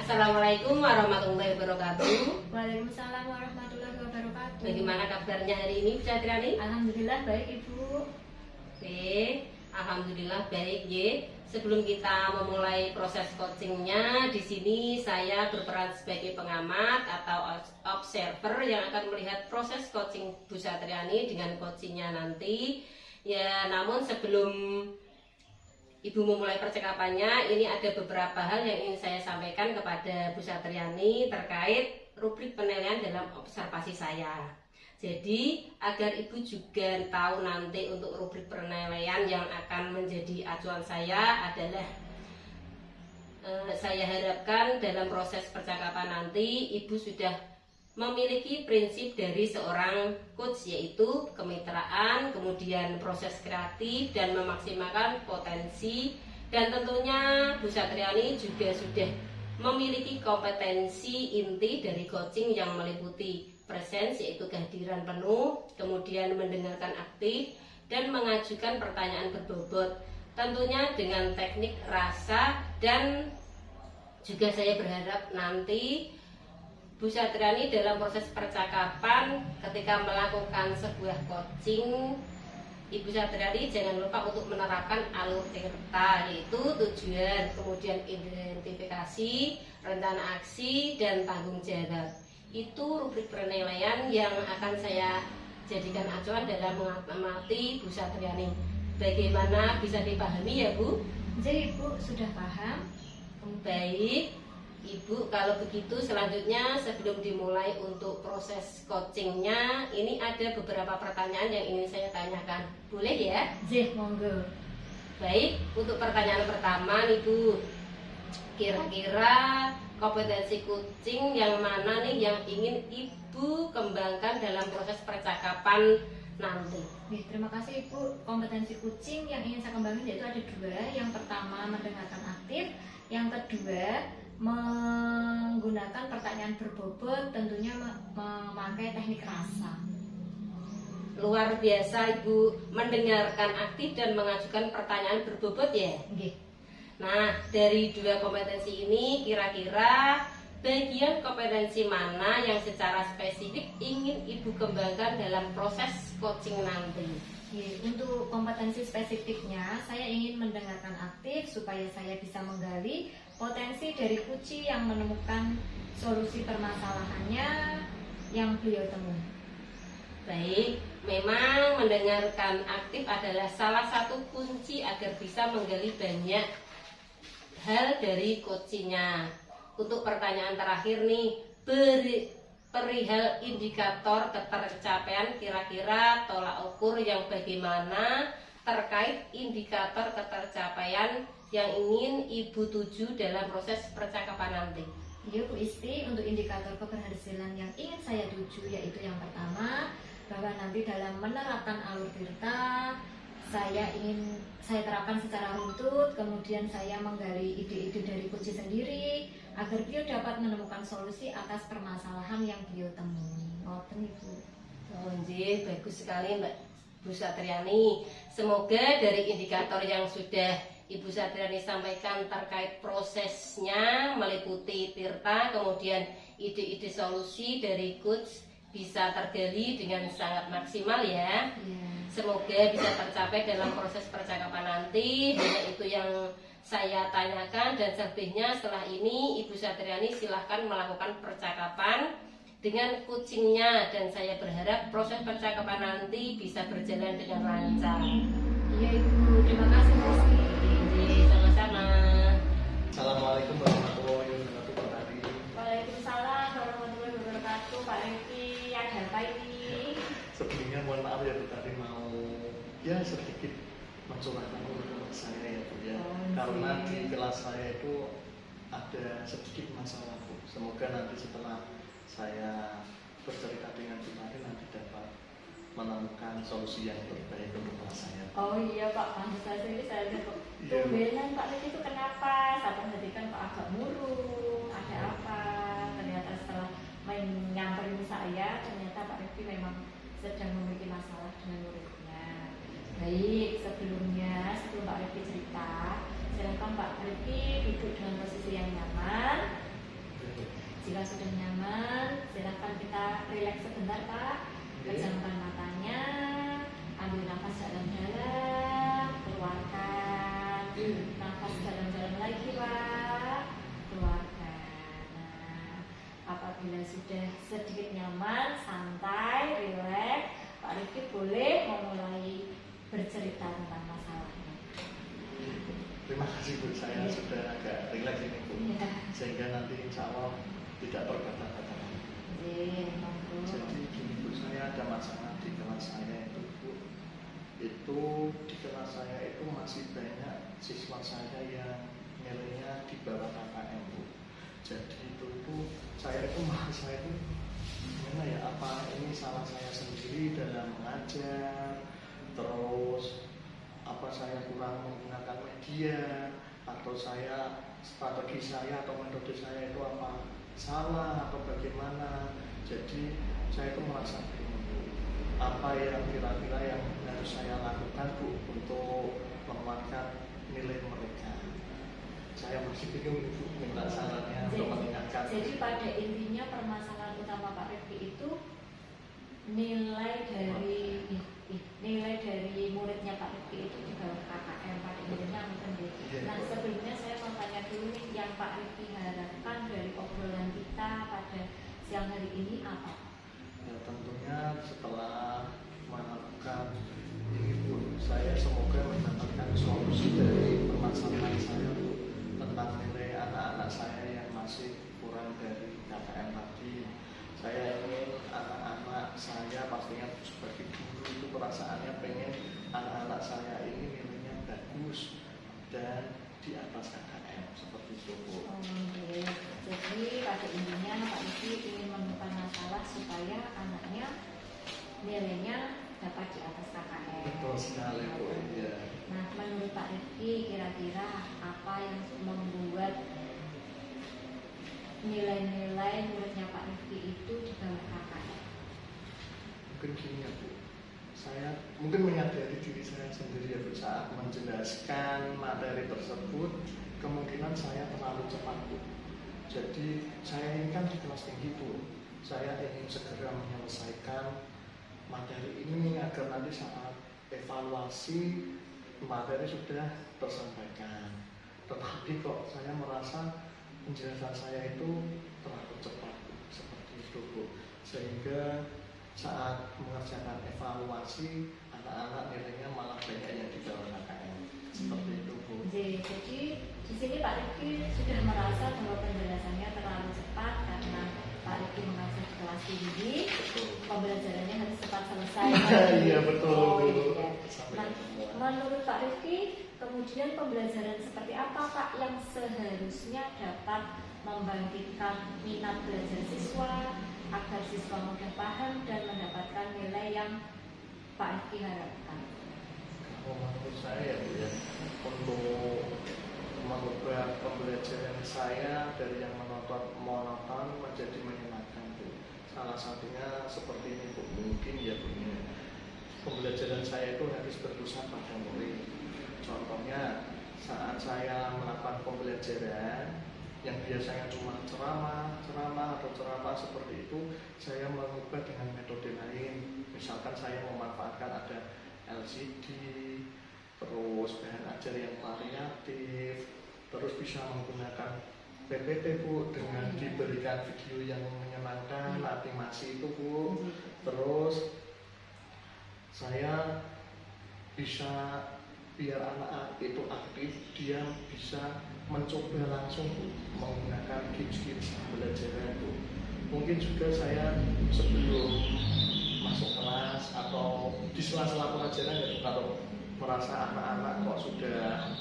Assalamualaikum warahmatullahi wabarakatuh. Waalaikumsalam warahmatullahi wabarakatuh. Bagaimana kabarnya hari ini, Bu Catriani? Alhamdulillah baik Ibu. Oke, alhamdulillah baik ya. Sebelum kita memulai proses coachingnya, di sini saya berperan sebagai pengamat atau observer yang akan melihat proses coaching Bu Satriani dengan coachingnya nanti. Ya, namun sebelum Ibu memulai percakapannya, ini ada beberapa hal yang ingin saya sampaikan kepada Bu Satriani terkait rubrik penilaian dalam observasi saya. Jadi agar Ibu juga tahu nanti untuk rubrik penilaian yang akan menjadi acuan saya adalah saya harapkan dalam proses percakapan nanti Ibu sudah memiliki prinsip dari seorang coach, yaitu kemitraan, kemudian proses kreatif dan memaksimalkan potensi, dan tentunya Bu Satriani juga sudah memiliki kompetensi inti dari coaching yang meliputi yaitu kehadiran penuh, kemudian mendengarkan aktif, dan mengajukan pertanyaan berbobot. Tentunya dengan teknik rasa, dan juga saya berharap nanti Bu Satriani dalam proses percakapan ketika melakukan sebuah coaching, Ibu Satriani jangan lupa untuk menerapkan alur tirta, yaitu tujuan, kemudian identifikasi, rencana aksi, dan tanggung jawab. Itu rubrik penilaian yang akan saya jadikan acuan dalam mengamati Bu Satriani. Bagaimana, bisa dipahami ya Bu? Jadi Ibu sudah paham? Baik Ibu, kalau begitu selanjutnya sebelum dimulai untuk proses coachingnya, ini ada beberapa pertanyaan yang ingin saya tanyakan. Boleh ya? Zih, monggo. Baik, untuk pertanyaan pertama nih Bu, kira-kira kompetensi coaching yang mana nih yang ingin Ibu kembangkan dalam proses percakapan nanti? Terima kasih Ibu. Kompetensi coaching yang ingin saya kembangkan yaitu ada 2. Yang pertama mendengarkan aktif, yang kedua menggunakan pertanyaan berbobot, tentunya memakai teknik rasa. Luar biasa Ibu, mendengarkan aktif dan mengajukan pertanyaan berbobot ya. Nggih. Nah, dari 2 kompetensi ini kira-kira bagian kompetensi mana yang secara spesifik ingin Ibu kembangkan dalam proses coaching nanti? Untuk kompetensi spesifiknya, saya ingin mendengarkan aktif supaya saya bisa menggali potensi dari Kuci yang menemukan solusi permasalahannya yang beliau temui. Baik, memang mendengarkan aktif adalah salah satu kunci agar bisa menggali banyak hal dari coachingnya. Untuk pertanyaan terakhir nih, perihal indikator ketercapaian, kira-kira tolak ukur yang bagaimana terkait indikator ketercapaian yang ingin Ibu tuju dalam proses percakapan nanti? Ya Bu Isti, untuk indikator keberhasilan yang ingin saya tuju yaitu yang pertama, bahwa nanti dalam menerapkan alur tirta saya terapkan secara runtut, kemudian saya menggali ide-ide dari Kuci sendiri agar beliau dapat menemukan solusi atas permasalahan yang beliau temui. Ngoten Ibu. Oh, bagus sekali Mbak Bu Satriani. Semoga dari indikator yang sudah Ibu Satriani sampaikan terkait prosesnya meliputi tirta, kemudian ide-ide solusi dari coach bisa tergali dengan sangat maksimal ya. Semoga bisa tercapai dalam proses percakapan nanti. Hanya itu yang saya tanyakan, dan selebihnya setelah ini Ibu Satriani silahkan melakukan percakapan dengan coachingnya, dan saya berharap proses percakapan nanti bisa berjalan dengan lancar. Iya Ibu, terima kasih Bu Isti. Sama-sama. Assalamualaikum warahmatullahi wabarakatuh. Waalaikumsalam warahmatullahi wabarakatuh. Pak Reki, ada apa ini? Sebelumnya mohon maaf ya Bu, tadi mau ya sedikit mencurahkan unek saya ya Bu ya. Karena di kelas saya itu ada sedikit masalah Bu. Semoga nanti setelah saya bercerita dengan Bu Tari nanti dapat menemukan solusi yang terbaik untuk kelas saya. Oh iya Pak, pantas saja ini saya lihat kok. Iya. Tumbenan Pak Reki itu kenapa? Saya perhatikan kok agak murung. Ada apa? Ternyata setelah menyamperin saya, ternyata Pak Reki memang sedang memiliki masalah dengan muridnya. Baik, sebelum Pak Reki cerita, silakan Pak Reki duduk dengan posisi yang nyaman. Jika sudah nyaman, silakan kita rileks sebentar Pak. Pejamkan matanya, ambil nafas dalam-dalam, keluarkan. Nafas dalam-dalam lagi Pak, keluarkan. Nah, apabila sudah sedikit nyaman, santai, rileks, Pak Rifki boleh memulai bercerita tentang masalahnya. Terima kasih Bu, saya sudah agak rileks ini Bu, sehingga nanti insya Allah tidak berbata-bata. Jadi gini Bu, saya ada masalah di kelas saya itu Bu. Itu di kelas saya itu masih banyak siswa saya yang nilainya di bawah KKM Bu. Jadi itu saya itu gimana ya, apa ini salah saya sendiri dalam mengajar, terus apa saya kurang menggunakan media, atau strategi saya atau metode saya itu apa salah atau bagaimana. Jadi saya itu merasa bingung, Bu. Apa yang kira-kira yang harus saya lakukan, Bu, untuk menguatkan nilai mereka. Saya masih bingung, Bu, minta sarannya untuk mengingatkan. Jadi pada intinya permasalahan utama Pak Rifki itu nilai dari muridnya Pak Rifki itu di bawah KKM pada intinya mungkin gitu. Nah sebelumnya saya mau tanya dulu nih, yang Pak Rifki harapkan dari obrolan kita pada siang hari ini apa? Ya, tentunya setelah melakukan ini, Bu, saya semoga mendapatkan solusi dari permasalahan saya, Bu, tentang nilai anak-anak saya yang masih kurang dari KKM tadi. Saya ingin anak-anak saya, pastinya sebagai guru itu perasaannya pengen anak-anak saya ini nilainya bagus dan di atas KKM seperti itu, Bu. Oke. Jadi pada intinya Pak Rifki ingin menemukan masalah supaya anaknya nilainya dapat di atas KKM. Betul sekali, Bu. Ya. Nah menurut Pak Rifki kira-kira apa yang membuat nilai-nilai muridnya Pak Rifki itu di bawah KKM? Mungkin gini ya, Bu, saya mungkin menyadari diri saya sendiri ya, Bu, saat menjelaskan materi tersebut kemungkinan saya terlalu cepat, Bu. Jadi saya ini kan di kelas tinggi, Bu, saya ingin segera menyelesaikan materi ini agar nanti saat evaluasi materi sudah tersampaikan. Tetapi kok saya merasa penjelasan saya itu terlalu cepat, Bu, seperti itu, Bu, sehingga saat mengerjakan evaluasi anak-anak nilainya malah banyak yang di bawah KKM seperti itu, Bu. Jadi di sini Pak Rifki sudah merasa bahwa penjelasannya terlalu cepat karena Pak Rifki mengajar di kelas tinggi, pembelajarannya harus cepat selesai. Iya betul, Oh, Bu. iya. Nah, menurut Pak Rifki kemudian pembelajaran seperti apa Pak yang seharusnya dapat membangkitkan minat belajar siswa agar siswa mudah paham dan mendapatkan nilai yang Pak Rifki harapkan? Kalau menurut saya, Bu, ya, untuk mengubah pembelajaran saya dari yang monoton menjadi menyenangkan, Bu. Salah satunya seperti ini, Bu, mungkin ya, Bu, ya. Pembelajaran saya itu harus berpusat pada murid. Contohnya saat saya melakukan pembelajaran yang biasanya cuma ceramah atau ceramah seperti itu, saya mengubah dengan metode lain. Misalkan saya memanfaatkan ada LCD, terus bahan ajar yang variatif, terus bisa menggunakan PPT, Bu, dengan diberikan video yang menyenangkan, animasi itu, Bu. Terus saya bisa biar anak itu aktif, dia bisa mencoba langsung, Bu, menggunakan games pembelajaran, Bu. Mungkin juga saya sebelum masuk kelas atau di sela-sela pelajaran ya, Bu, kalau merasa anak-anak kok sudah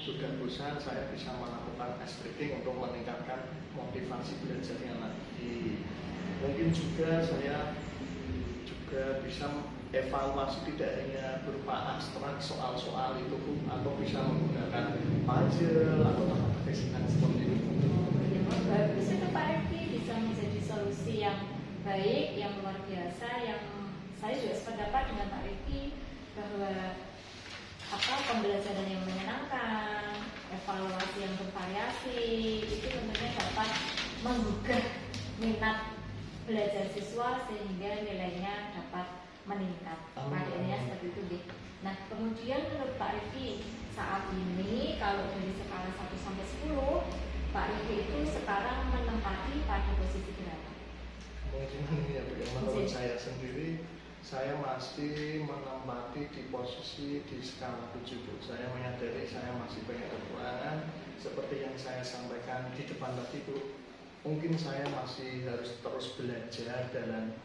sudah bosan, saya bisa melakukan ice breaking untuk meningkatkan motivasi belajarnya lagi. Mungkin juga saya juga bisa evaluasi tidak hanya berupa abstrak soal-soal itu, Bu, atau bisa menggunakan puzzle atau teka-teki seperti itu. Bagus itu Pak Rifki, bisa menjadi solusi yang baik, yang luar biasa, yang saya juga sependapat dengan Pak Rifki bahwa pembelajaran yang menyenangkan, evaluasi yang bervariasi itu tentunya dapat menggugah minat belajar siswa sehingga nilainya dapat meningkat. Padanya seperti itu, Bu. Nah, kemudian menurut Pak Rifki saat ini kalau dari skala 1 sampai 10, Pak Rifki itu sekarang menempati pada posisi berapa? Kemungkinan ini ya, Bu, yang menurut saya sendiri saya masih menempati di posisi di skala 7, Bu. Saya menyadari saya masih banyak kekurangan seperti yang saya sampaikan di depan tadi, Bu. Mungkin saya masih harus terus belajar dalam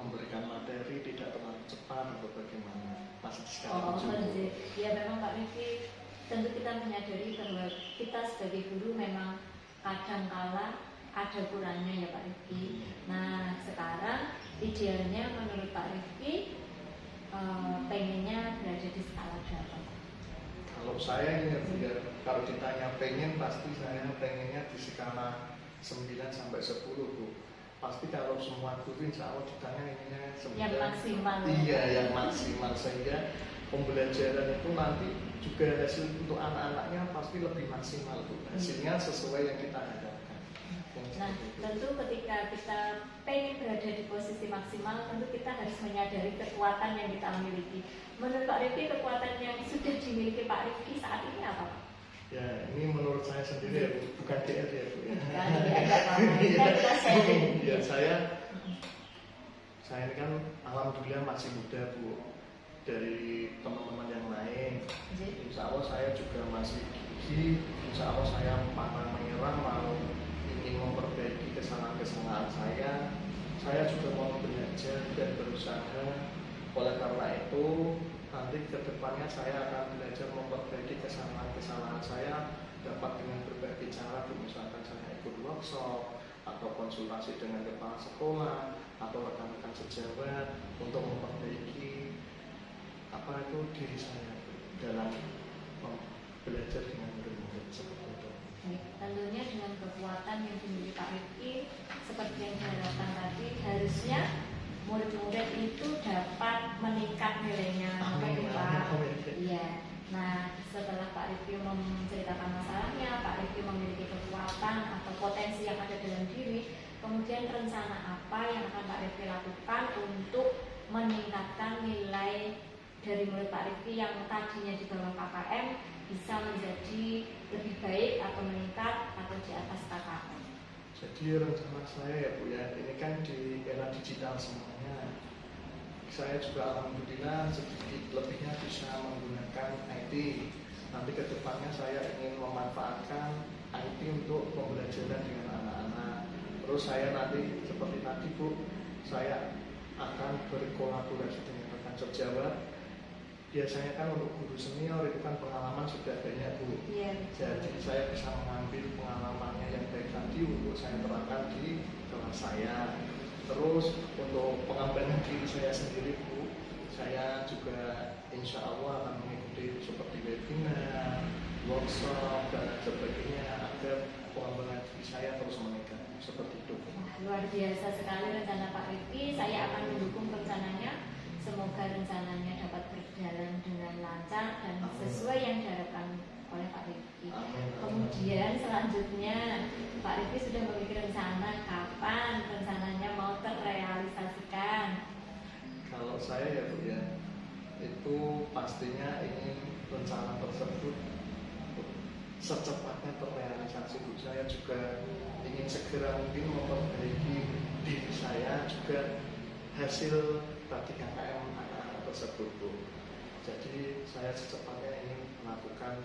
memberikan materi, tidak terlalu cepat atau bagaimana. Masih di skala 7. Ya memang Pak Rifki, tentu kita menyadari bahwa kita sebagai guru memang kadangkala ada kurangnya ya Pak Rifki. Nah sekarang idealnya menurut Pak Rifki pengennya berada di skala berapa? Kalau saya ini ya, kalau ditanya pengen, pasti saya pengennya di skala 9 sampai 10, Bu. pasti kalau semua guru insya Allah ditanya ininya yang maksimal. Iya, yang maksimal, sehingga pembelajaran itu nanti juga hasil untuk anak-anaknya pasti lebih maksimal tuh, hasilnya sesuai yang kita harapkan. Nah, tentu ketika kita pengen berada di posisi maksimal, tentu kita harus menyadari kekuatan yang kita miliki. Menurut Pak Rifki, kekuatan yang sudah dimiliki Pak Rifki saat ini apa, Pak? Ya, ini menurut saya sendiri ya, Bu. Bukan GR ya, Bu. Ya, saya ini kan alhamdulillah masih muda, Bu. Dari teman-teman yang lain, insya Allah saya juga masih gigi, insya Allah saya pantang menyerah, mau ingin memperbaiki kesalahan-kesalahan saya juga mau belajar dan berusaha. Oleh karena itu, nanti ke depannya saya akan belajar memperbaiki kesalahan-kesalahan saya dapat dengan berbagai cara, misalkan saya ikut workshop atau konsultasi dengan kepala sekolah atau rekan-rekan sejawat untuk memperbaiki diri saya dalam belajar dengan murid-murid seperti itu. Tentunya dengan kekuatan yang dimiliki Pak Rifki, seperti yang diharapkan tadi, harusnya murid-murid itu dapat meningkat nilainya. Amin, Pak. amin. Iya. Nah, setelah Pak Rifki menceritakan masalahnya, Pak Rifki memiliki kekuatan atau potensi yang ada dalam diri, kemudian rencana apa yang akan Pak Rifki lakukan untuk meningkatkan nilai dari murid Pak Rifki yang tadinya di bawah KKM bisa menjadi lebih baik atau meningkat atau di atas KKM. Jadi rencana saya ya Bu ya, ini kan di era digital semuanya. Saya juga alhamdulillah sedikit lebihnya bisa menggunakan IT. Nanti ke depannya saya ingin memanfaatkan IT untuk pembelajaran dengan anak-anak. Terus saya nanti seperti tadi Bu, saya akan berkolaborasi dengan rekan sejawat. Biasanya kan untuk guru senior itu kan pengalaman sudah banyak Bu. Iya. Jadi saya bisa mengambil pengalamannya yang baik tadi untuk saya terapkan di kelas saya. Terus untuk pengembangan diri saya sendiri Bu, saya juga insya Allah akan mengikuti seperti webinar, workshop dan sebagainya agar pengembangan diri saya terus meningkat seperti itu. Luar biasa sekali rencana Pak Rifki. Saya akan mendukung rencananya. Semoga rencananya dapat berjalan dengan lancar dan sesuai yang diharapkan oleh Pak Rifki. Kemudian selanjutnya Pak Rifki sudah memiliki rencana kapan rencananya mau terrealisasikan? Kalau saya ya Bu ya, itu pastinya ingin rencana tersebut secepatnya terrealisasi Bu. Saya juga ingin segera mungkin memperbaiki diri saya juga hasil tadi KKM anak-anak tersebut Bu. Jadi saya secepatnya ingin melakukan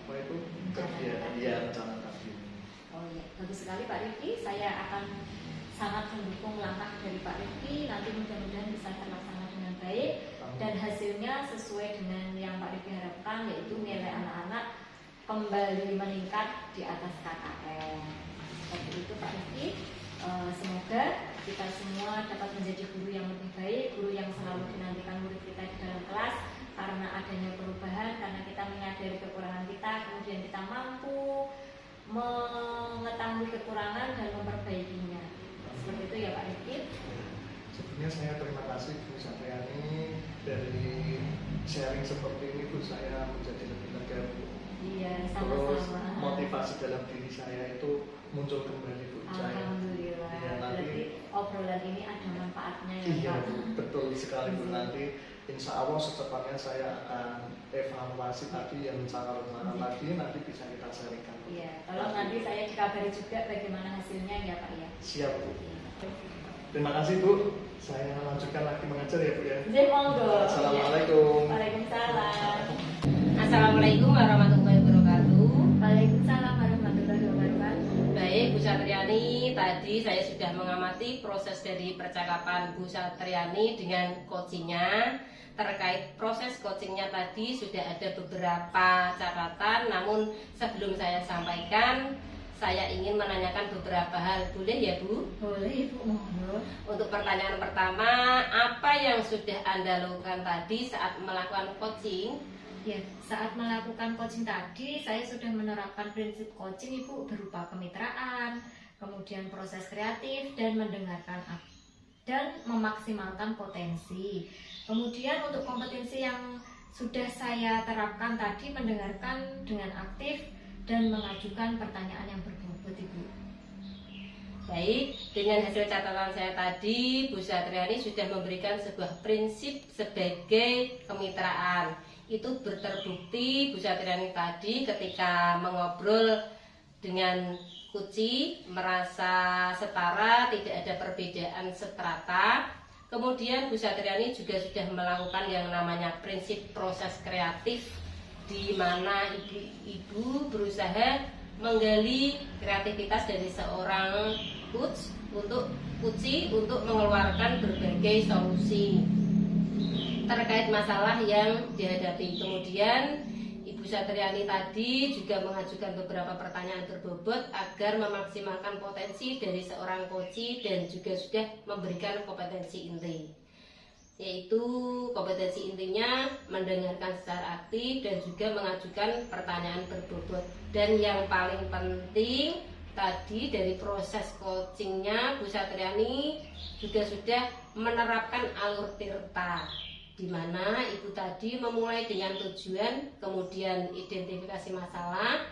rencana tadi. Oh iya, bagus sekali Pak Rifki. Saya akan sangat mendukung langkah dari Pak Rifki. Nanti mudah-mudahan bisa terlaksana dengan baik dan hasilnya sesuai dengan yang Pak Rifki harapkan, yaitu nilai anak-anak kembali meningkat di atas KKM. Seperti itu Pak Rifki. Semoga kita semua dapat menjadi guru yang lebih baik, guru yang selalu dinantikan murid kita di dalam kelas, karena adanya perubahan, karena kita menyadari kekurangan kita, kemudian kita mampu mengetahui kekurangan dan memperbaikinya. Seperti itu ya Pak Rifki. Sebelumnya saya terima kasih Bu Satriani dari sharing seperti ini Bu, saya menjadi lebih lega Bu. Iya, Terus sama-sama. motivasi dalam diri saya itu muncul kembali Bu. Alhamdulillah. Ya, Berarti obrolan ini ada manfaatnya ya Iya Pak. Bu, betul sekali Bu. Nanti insya Allah secepatnya saya akan evaluasi tadi yang rencana tadi, nanti bisa kita sharingkan. Iya, kalau nanti saya dikabari juga bagaimana hasilnya ya Pak ya. Siap Bu. Terima kasih Bu. Saya lanjutkan lagi mengajar ya Bu ya. Monggo. Assalamualaikum. Waalaikumsalam. Assalamualaikum warahmatullahi wabarakatuh. Waalaikumsalam warahmatullahi wabarakatuh. Baik Bu Satriani, tadi saya sudah mengamati proses dari percakapan Bu Satriani dengan coachingnya. Terkait proses coachingnya tadi sudah ada beberapa catatan, namun sebelum saya sampaikan, saya ingin menanyakan beberapa hal. Boleh ya Bu? Boleh Bu, monggo. Untuk pertanyaan pertama, apa yang sudah Anda lakukan tadi saat melakukan coaching? Ya, saat melakukan coaching tadi saya sudah menerapkan prinsip coaching Ibu berupa kemitraan, kemudian proses kreatif dan mendengarkan dan memaksimalkan potensi. Kemudian untuk kompetensi yang sudah saya terapkan tadi, mendengarkan dengan aktif dan mengajukan pertanyaan yang berbobot, Ibu. Baik, dengan hasil catatan saya tadi, Bu Satriani sudah memberikan sebuah prinsip sebagai kemitraan. Itu terbukti Bu Satriani tadi ketika mengobrol dengan Kuci merasa setara, tidak ada perbedaan strata. Kemudian Bu Satriani juga sudah melakukan yang namanya prinsip proses kreatif, di mana ibu berusaha menggali kreativitas dari seorang Kuci untuk mengeluarkan berbagai solusi terkait masalah yang dihadapi. Kemudian Ibu Satriani tadi juga mengajukan beberapa pertanyaan berbobot agar memaksimalkan potensi dari seorang Kuci dan juga sudah memberikan kompetensi inti, yaitu kompetensi intinya mendengarkan secara aktif dan juga mengajukan pertanyaan berbobot. Dan yang paling penting tadi dari proses coachingnya, Bu Satriani juga sudah menerapkan alur tirta, di mana ibu tadi memulai dengan tujuan, kemudian identifikasi masalah,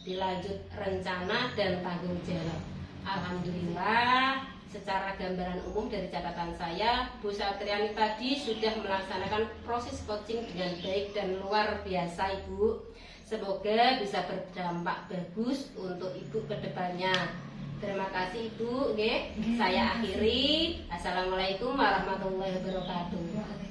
dilanjut rencana dan tanggung jawab. Alhamdulillah, secara gambaran umum dari catatan saya, Bu Satriani tadi sudah melaksanakan proses coaching dengan baik dan luar biasa, Ibu. Semoga bisa berdampak bagus untuk Ibu ke depannya. Terima kasih, Ibu. Saya akhiri. Assalamualaikum warahmatullahi wabarakatuh.